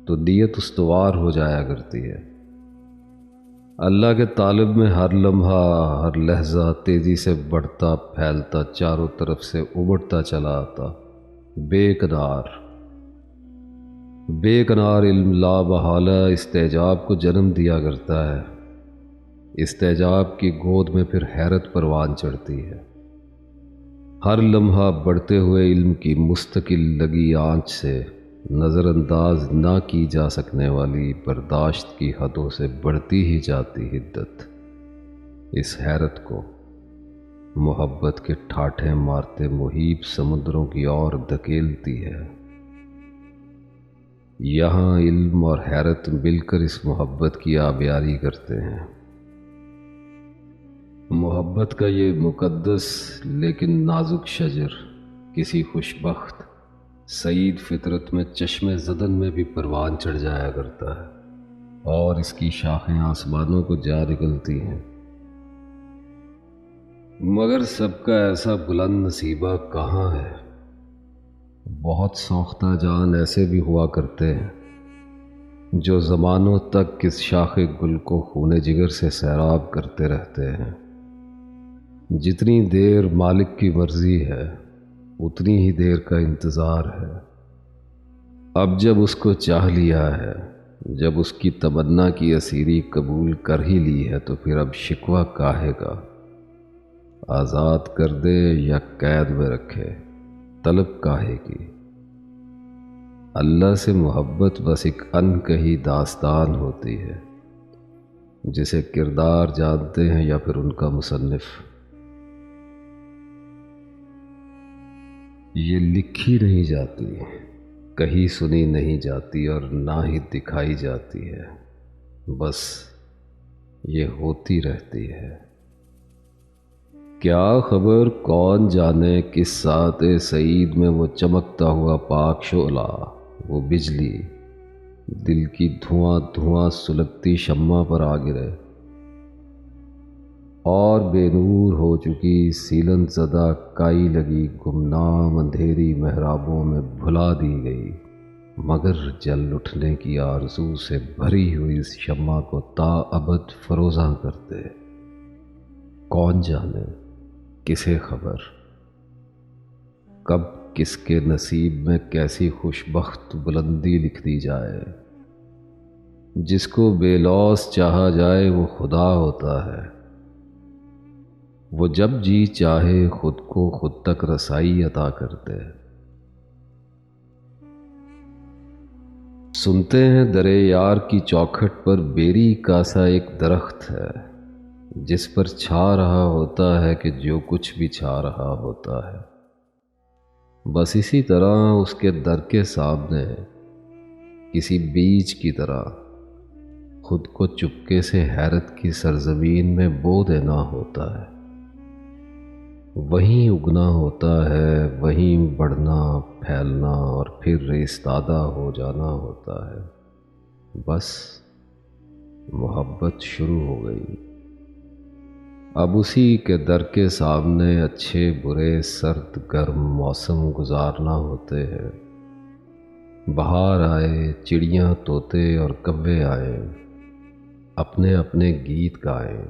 तो नीयत उस्तवार हो जाया करती है। अल्लाह के तालिब में हर लम्हा, हर लहजा तेज़ी से बढ़ता फैलता, चारों तरफ से उमड़ता चला आता बेकरार बेकरार इल्म लाबहाला इस्तेजाब को जन्म दिया करता है। इस्तेजाब की गोद में फिर हैरत परवान चढ़ती है। हर लम्हा बढ़ते हुए इल्म की मुस्तकिल लगी आंच से नज़रअंदाज ना की जा सकने वाली बर्दाश्त की हदों से बढ़ती ही जाती हिद्दत इस हैरत को मोहब्बत के ठाठे मारते मुहीब समुद्रों की ओर धकेलती है। यहाँ इल्म और हैरत मिलकर इस मोहब्बत की आबियारी करते हैं। मोहब्बत का ये मुकद्दस लेकिन नाजुक शजर किसी खुशबख्त सईद फितरत में चश्मे ज़दन में भी परवान चढ़ जाया करता है और इसकी शाखें आसमानों को जा निकलती हैं। मगर सबका ऐसा बुलंद नसीबा कहाँ है? बहुत सोख्ता जान ऐसे भी हुआ करते हैं जो ज़मानों तक किस शाखे गुल को खूने जिगर से सैराब करते रहते हैं। जितनी देर मालिक की मर्जी है उतनी ही देर का इंतज़ार है। अब जब उसको चाह लिया है, जब उसकी तमन्ना की असीरी कबूल कर ही ली है, तो फिर अब शिकवा काहे का? आज़ाद कर दे या कैद में रखे, तलब काहे की? अल्लाह से मोहब्बत बस एक अनकही दास्तान होती है जिसे किरदार जानते हैं या फिर उनका मुसन्निफ। ये लिखी नहीं जाती, कहीं सुनी नहीं जाती और ना ही दिखाई जाती है, बस ये होती रहती है। क्या खबर कौन जाने किस साते सईद में वो चमकता हुआ पाक शोला, वो बिजली दिल की धुआं धुआं सुलगती शम्मा पर आ गिरे और बेनूर हो चुकी सीलन ज़दा काई लगी गुमनाम अंधेरी महराबों में भुला दी गई, मगर जल उठने की आरज़ू से भरी हुई इस शम्मा को ताअबद फरोज़ा करते। कौन जाने किसे खबर कब किसके नसीब में कैसी खुशबख्त बुलंदी लिख दी जाए। जिसको बेलौस चाहा जाए वो खुदा होता है, वो जब जी चाहे खुद को खुद तक रसाई अता करते। सुनते हैं दरे यार की चौखट पर बेरी का सा एक दरख्त है, जिस पर छा रहा होता है कि जो कुछ भी छा रहा होता है। बस इसी तरह उसके दर के सामने किसी बीज की तरह खुद को चुपके से हैरत की सरजमीन में बो देना होता है। वहीं उगना होता है, वहीं बढ़ना फैलना और फिर रेस्तादा हो जाना होता है। बस मोहब्बत शुरू हो गई। अब उसी के दर के सामने अच्छे बुरे सर्द गर्म मौसम गुजारना होते हैं। बाहर आए, चिड़ियाँ तोते और कव्वे आए, अपने अपने गीत गाएं,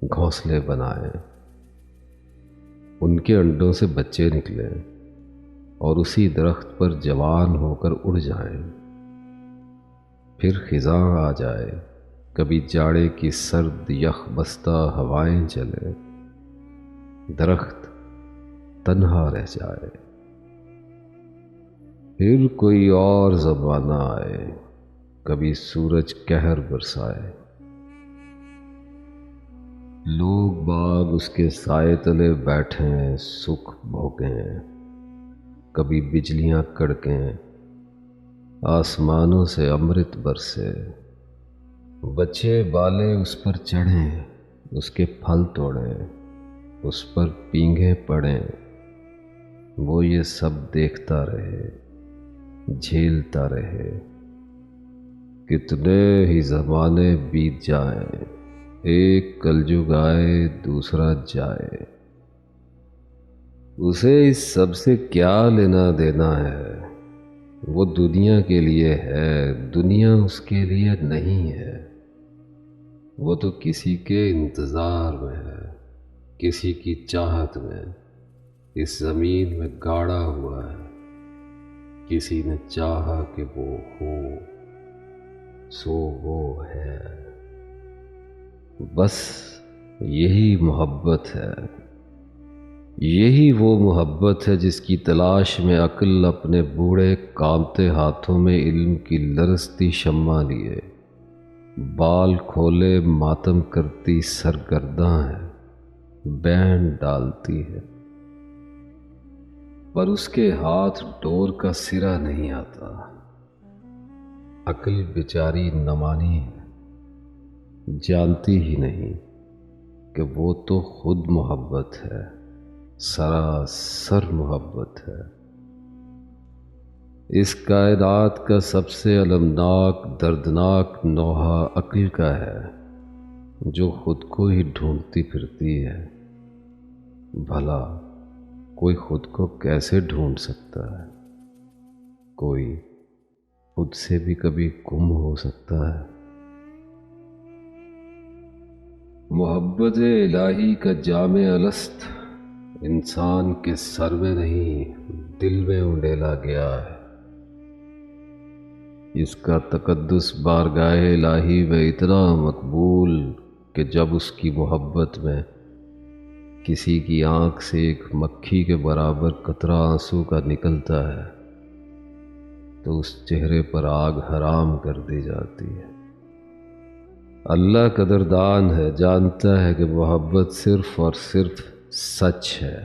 घोंसले बनाएं, उनके अंडों से बच्चे निकले और उसी दरख्त पर जवान होकर उड़ जाएं। फिर खिज़ां आ जाए, कभी जाड़े की सर्द यख बस्ता हवाएं चले, दरख्त तन्हा रह जाए। फिर कोई और ज़माना आए, कभी सूरज कहर बरसाए, लोग बाग उसके साए तले बैठें सुख भोगें, कभी बिजलियां कड़कें, आसमानों से अमृत बरसे, बच्चे बाले उस पर चढ़ें, उसके फल तोड़ें, उस पर पींघे पड़ें, वो ये सब देखता रहे, झेलता रहे। कितने ही ज़माने बीत जाएं, एक कलयुग आए दूसरा जाए, उसे इस सब से क्या लेना देना है। वो दुनिया के लिए है, दुनिया उसके लिए नहीं है। वो तो किसी के इंतज़ार में है, किसी की चाहत में इस ज़मीन में गाड़ा हुआ है। किसी ने चाहा कि वो हो, सो वो है। बस यही मोहब्बत है, यही वो मोहब्बत है जिसकी तलाश में अक्ल अपने बूढ़े कांपते हाथों में इल्म की लरसती शम्मा लिए बाल खोले मातम करती सरगर्दां है, बैंड डालती है, पर उसके हाथ डोर का सिरा नहीं आता। अक्ल बेचारी नमानी है, जानती ही नहीं कि वो तो खुद मोहब्बत है, सरासर मोहब्बत है। इस कायनात का सबसे अलमनाक दर्दनाक नौहा अक्ल का है, जो खुद को ही ढूंढती फिरती है। भला कोई खुद को कैसे ढूंढ सकता है? कोई खुद से भी कभी गुम हो सकता है? मोहब्बत इलाही का जामे अलस्त इंसान के सर में नहीं दिल में उंडेला गया है। इसका तकद्दुस बारगाहे इलाही में इतना मकबूल कि जब उसकी मोहब्बत में किसी की आंख से एक मक्खी के बराबर कतरा आंसू का निकलता है तो उस चेहरे पर आग हराम कर दी जाती है। अल्लाह कदरदान है, जानता है कि मोहब्बत सिर्फ और सिर्फ सच है।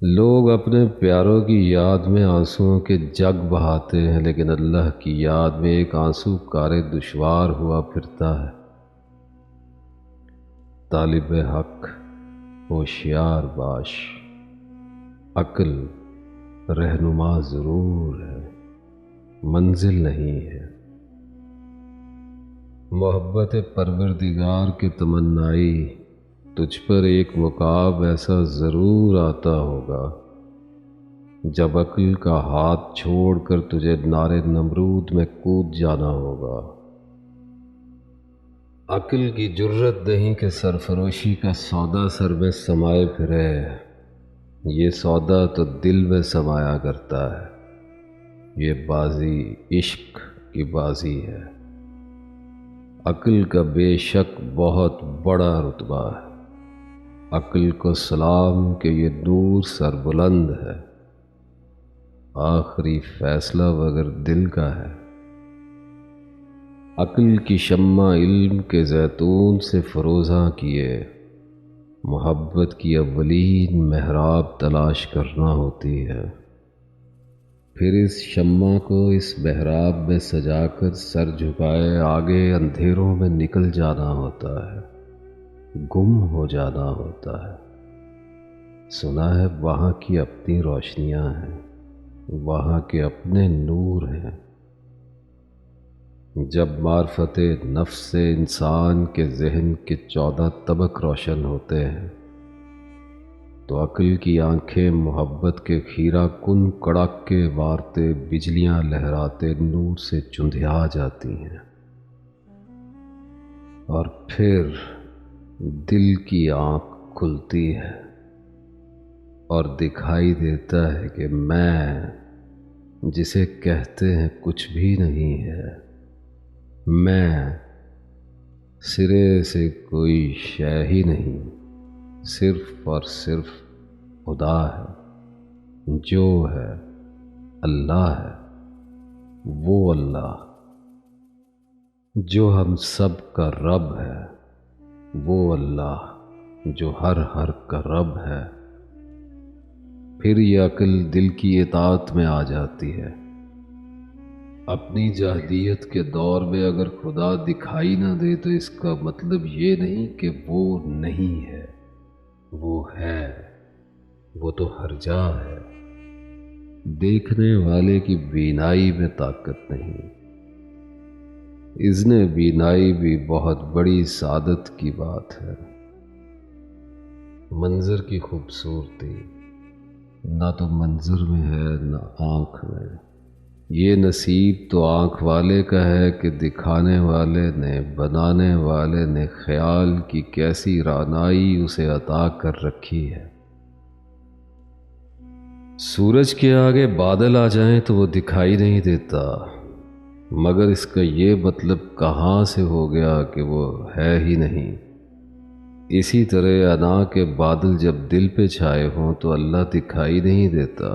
लोग अपने प्यारों की याद में आंसुओं के जग बहाते हैं, लेकिन अल्लाह की याद में एक आंसू कारे दुश्वार हुआ फिरता है। तालिब हक होशियार बाश, अक्ल रहनुमा ज़रूर है, मंजिल नहीं है। मोहब्बत परवरदिगार के तमन्नाई, तुझ पर एक मुकाब ऐसा ज़रूर आता होगा जब अक्ल का हाथ छोड़कर तुझे नारे नमरूद में कूद जाना होगा। अक्ल की जुर्रत नहीं कि सरफरोशी का सौदा सर में समाये फिरे, ये सौदा तो दिल में समाया करता है। ये बाजी इश्क की बाजी है। अक्ल का बेशक बहुत बड़ा रुतबा है। अक्ल को सलाम के ये नूर सरबुलंद है। आखिरी फैसला मगर दिल का है। अक्ल की शम्मा इल्म के जैतून से फरोज़ा किए, मोहब्बत की अव्वलीन महराब तलाश करना होती है। फिर इस शम्मा को इस महराब में सजाकर सर झुकाए आगे अंधेरों में निकल जाना होता है, गुम हो जाना होता है। सुना है वहाँ की अपनी रोशनियाँ हैं, वहाँ के अपने नूर हैं। जब मार्फते नफ्स से इंसान के जहन के 14 तबक रोशन होते हैं, तो अक्ल की आंखें मोहब्बत के खीरा कुन कड़ाके वारते बिजलियां लहराते नूर से चुंधिया जाती हैं। और फिर दिल की आंख खुलती है और दिखाई देता है कि मैं जिसे कहते हैं कुछ भी नहीं है, मैं सिरे से कोई शय ही नहीं, सिर्फ और सिर्फ खुदा है, जो है अल्लाह है। वो अल्लाह जो हम सब का रब है, वो अल्लाह जो हर का रब है। फिर ये अक्ल दिल की इताअत में आ जाती है। अपनी जाहिलियत के दौर में अगर खुदा दिखाई ना दे तो इसका मतलब ये नहीं कि वो नहीं है, वो है। वो तो हर जा है। देखने वाले की बीनाई में ताकत नहीं। इज़्ने बीनाई भी बहुत बड़ी सादत की बात है। मंजर की खूबसूरती ना तो मंजर में है ना आँख में। ये नसीब तो आँख वाले का है कि दिखाने वाले ने, बनाने वाले ने ख्याल की कैसी रानाई उसे अता कर रखी है। सूरज के आगे बादल आ जाएं तो वो दिखाई नहीं देता, मगर इसका ये मतलब कहाँ से हो गया कि वो है ही नहीं। इसी तरह अना के बादल जब दिल पे छाए हों तो अल्लाह दिखाई नहीं देता।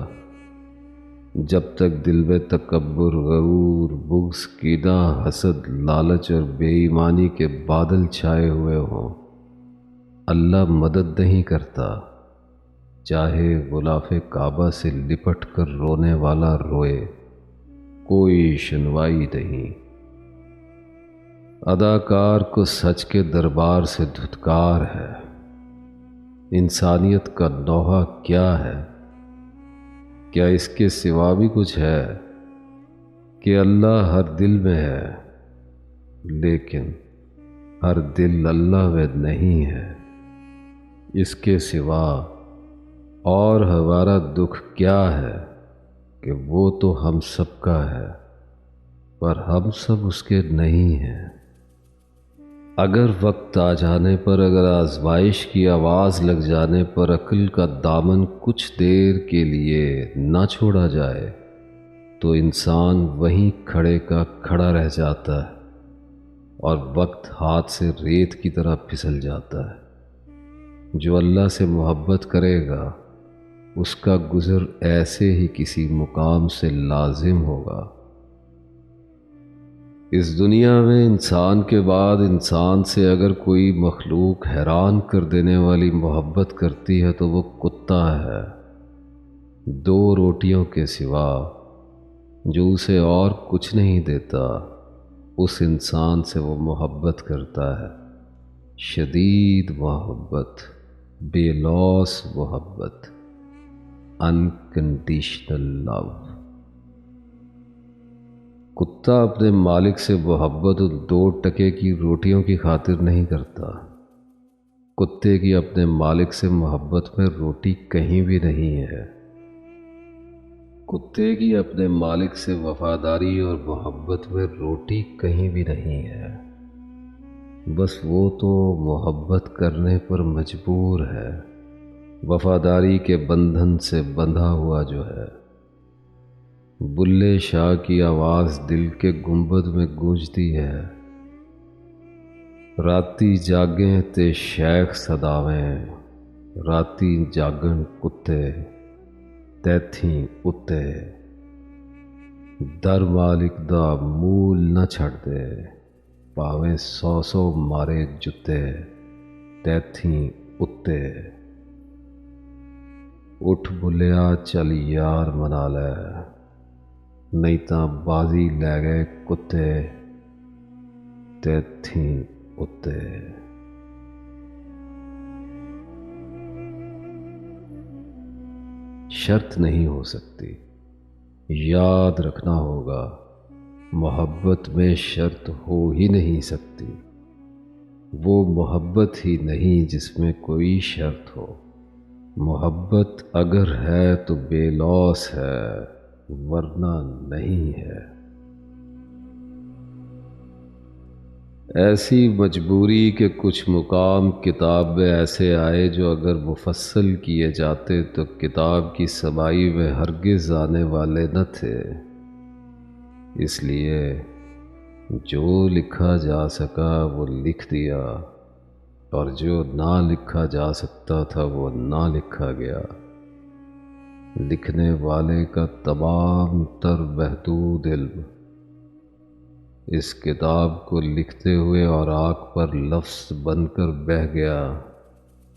जब तक दिल में तकब्बुर, गरूर, बुग़्ज़, कीना, हसद, लालच और बेईमानी के बादल छाए हुए हों, अल्लाह मदद नहीं करता। चाहे गुलाफ़े काबा से लिपट कर रोने वाला रोए, कोई सुनवाई नहीं। अदाकार को सच के दरबार से धुतकार है। इंसानियत का नौहा क्या है? क्या इसके सिवा भी कुछ है कि अल्लाह हर दिल में है, लेकिन हर दिल अल्लाह में नहीं है। इसके सिवा और हमारा दुख क्या है कि वो तो हम सब का है, पर हम सब उसके नहीं हैं। अगर वक्त आ जाने पर, अगर आजमाइश की आवाज़ लग जाने पर अक्ल का दामन कुछ देर के लिए ना छोड़ा जाए, तो इंसान वहीं खड़े का खड़ा रह जाता है और वक्त हाथ से रेत की तरह फिसल जाता है। जो अल्लाह से मोहब्बत करेगा, उसका गुज़र ऐसे ही किसी मुकाम से लाजिम होगा। इस दुनिया में इंसान के बाद इंसान से अगर कोई मखलूक हैरान कर देने वाली मोहब्बत करती है तो वो कुत्ता है। दो रोटियों के सिवा जो उसे और कुछ नहीं देता, उस इंसान से वो मोहब्बत करता है। शदीद मोहब्बत, बेलौस मोहब्बत, अनकंडीशनल लव। कुत्ता अपने मालिक से मोहब्बत उन 2 टके की रोटियों की खातिर नहीं करता। कुत्ते की अपने मालिक से मोहब्बत में रोटी कहीं भी नहीं है। कुत्ते की अपने मालिक से वफादारी और मोहब्बत में रोटी कहीं भी नहीं है। बस वो तो मोहब्बत करने पर मजबूर है, वफादारी के बंधन से बंधा हुआ जो है। बुल्ले शाह की आवाज़ दिल के गुंबद में गूंजती है। राती जागें ते शेख सदावें, राती जागन कुत्ते तैथी उत्ते। दर मालिक दा मूल न छड़ दे, भावें 100 मारे जुत्ते तैथी उत्ते। उठ बुलिया चल यार मना लै, नहीं तां बाजी लै गए कुत्ते तैथी उत्ते। शर्त नहीं हो सकती, याद रखना होगा। मोहब्बत में शर्त हो ही नहीं सकती। वो मोहब्बत ही नहीं जिसमें कोई शर्त हो। मोहब्बत अगर है तो बेलौस है, वरना नहीं है। ऐसी मजबूरी के कुछ मुकाम किताब में ऐसे आए जो अगर मुफस्सल किए जाते तो किताब की समाई में हरगिज़ आने वाले न थे। इसलिए जो लिखा जा सका वो लिख दिया, और जो ना लिखा जा सकता था वो ना लिखा गया। लिखने वाले का तमाम तर महदूद इल्म इस किताब को लिखते हुए और आँख पर लफ्ज़ बनकर बह गया।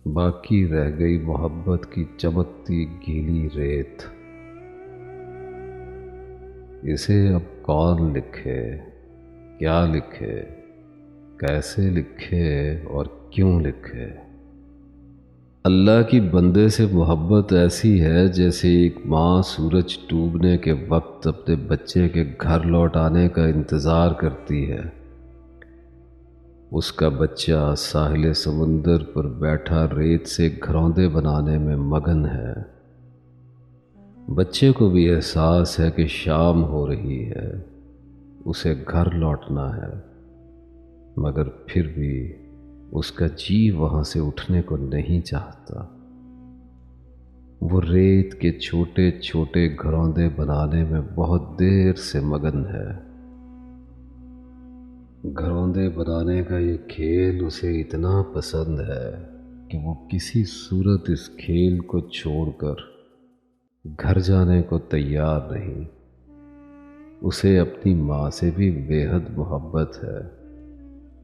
बाकी रह गई मोहब्बत की चमकती गीली रेत। इसे अब कौन लिखे, क्या लिखे, कैसे लिखे और क्यों लिखे? अल्लाह की बंदे से मोहब्बत ऐसी है जैसे एक माँ सूरज डूबने के वक्त अपने बच्चे के घर लौट आने का इंतज़ार करती है। उसका बच्चा साहिल समुंदर पर बैठा रेत से घरौंदे बनाने में मगन है। बच्चे को भी एहसास है कि शाम हो रही है, उसे घर लौटना है, मगर फिर भी उसका जी वहां से उठने को नहीं चाहता। वो रेत के छोटे छोटे घरौंदे बनाने में बहुत देर से मगन है। घरौंदे बनाने का ये खेल उसे इतना पसंद है कि वो किसी सूरत इस खेल को छोड़कर घर जाने को तैयार नहीं। उसे अपनी माँ से भी बेहद मोहब्बत है,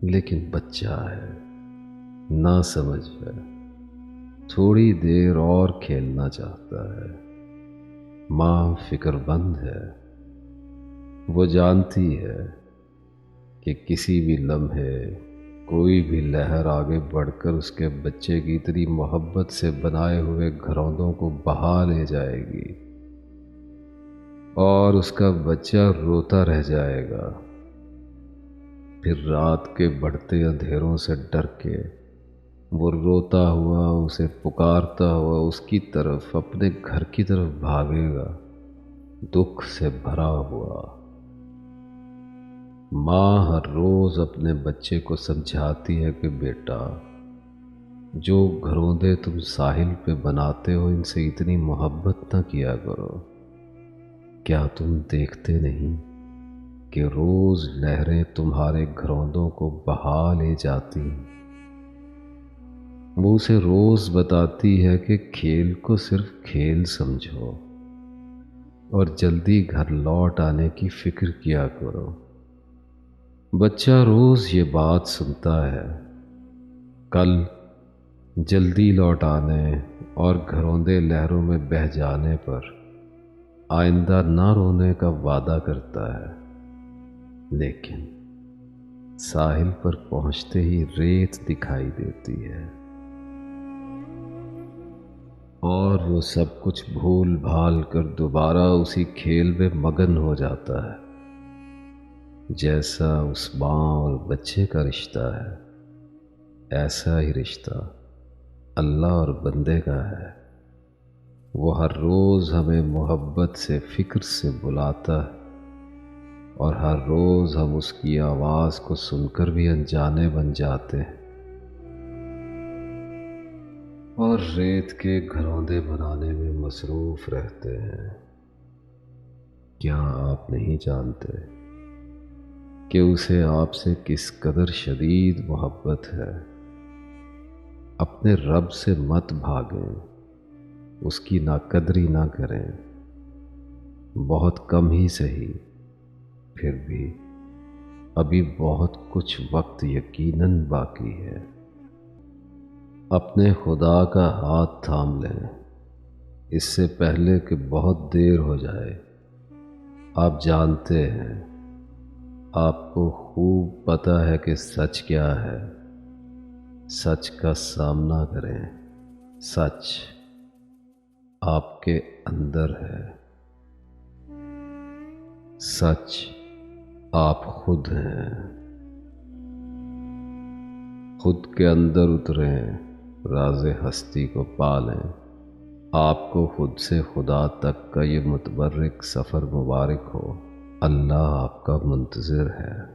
लेकिन बच्चा है, ना समझ है, थोड़ी देर और खेलना चाहता है। माँ फिक्रमंद है, वो जानती है कि किसी भी लम्हे कोई भी लहर आगे बढ़कर उसके बच्चे की इतनी मोहब्बत से बनाए हुए घरौंदों को बहा ले जाएगी और उसका बच्चा रोता रह जाएगा। फिर रात के बढ़ते अंधेरों से डर के वो रोता हुआ, उसे पुकारता हुआ उसकी तरफ, अपने घर की तरफ भागेगा, दुख से भरा हुआ। माँ हर रोज अपने बच्चे को समझाती है कि बेटा, जो घरौंदे तुम साहिल पे बनाते हो इनसे इतनी मोहब्बत न किया करो। क्या तुम देखते नहीं कि रोज लहरें तुम्हारे घरौंदों को बहा ले जाती। वो उसे रोज बताती है कि खेल को सिर्फ खेल समझो और जल्दी घर लौट आने की फिक्र किया करो। बच्चा रोज ये बात सुनता है। कल जल्दी लौट आने और घरौंदे लहरों में बह जाने पर आइंदा ना रोने का वादा करता है, लेकिन साहिल पर पहुंचते ही रेत दिखाई देती है और वो सब कुछ भूल भाल कर दोबारा उसी खेल में मगन हो जाता है। जैसा उस माँ और बच्चे का रिश्ता है, ऐसा ही रिश्ता अल्लाह और बंदे का है। वो हर रोज़ हमें मोहब्बत से फ़िक्र से बुलाता है और हर रोज़ हम उसकी आवाज़ को सुनकर भी अनजाने बन जाते हैं और रेत के घरौंदे बनाने में मसरूफ़ रहते हैं। क्या आप नहीं जानते कि उसे आपसे किस कदर शदीद मोहब्बत है? अपने रब से मत भागें, उसकी नाकदरी ना करें। बहुत कम ही सही, फिर भी अभी बहुत कुछ वक्त यकीनन बाकी है। अपने खुदा का हाथ थाम लें, इससे पहले कि बहुत देर हो जाए। आप जानते हैं, आपको खूब पता है कि सच क्या है। सच का सामना करें। सच आपके अंदर है। सच आप खुद हैं। खुद के अंदर उतरें, राज़े हस्ती को पालें। आपको खुद से खुदा तक का ये मुतबर्रिक सफ़र मुबारक हो। अल्लाह आपका मुंतज़िर है।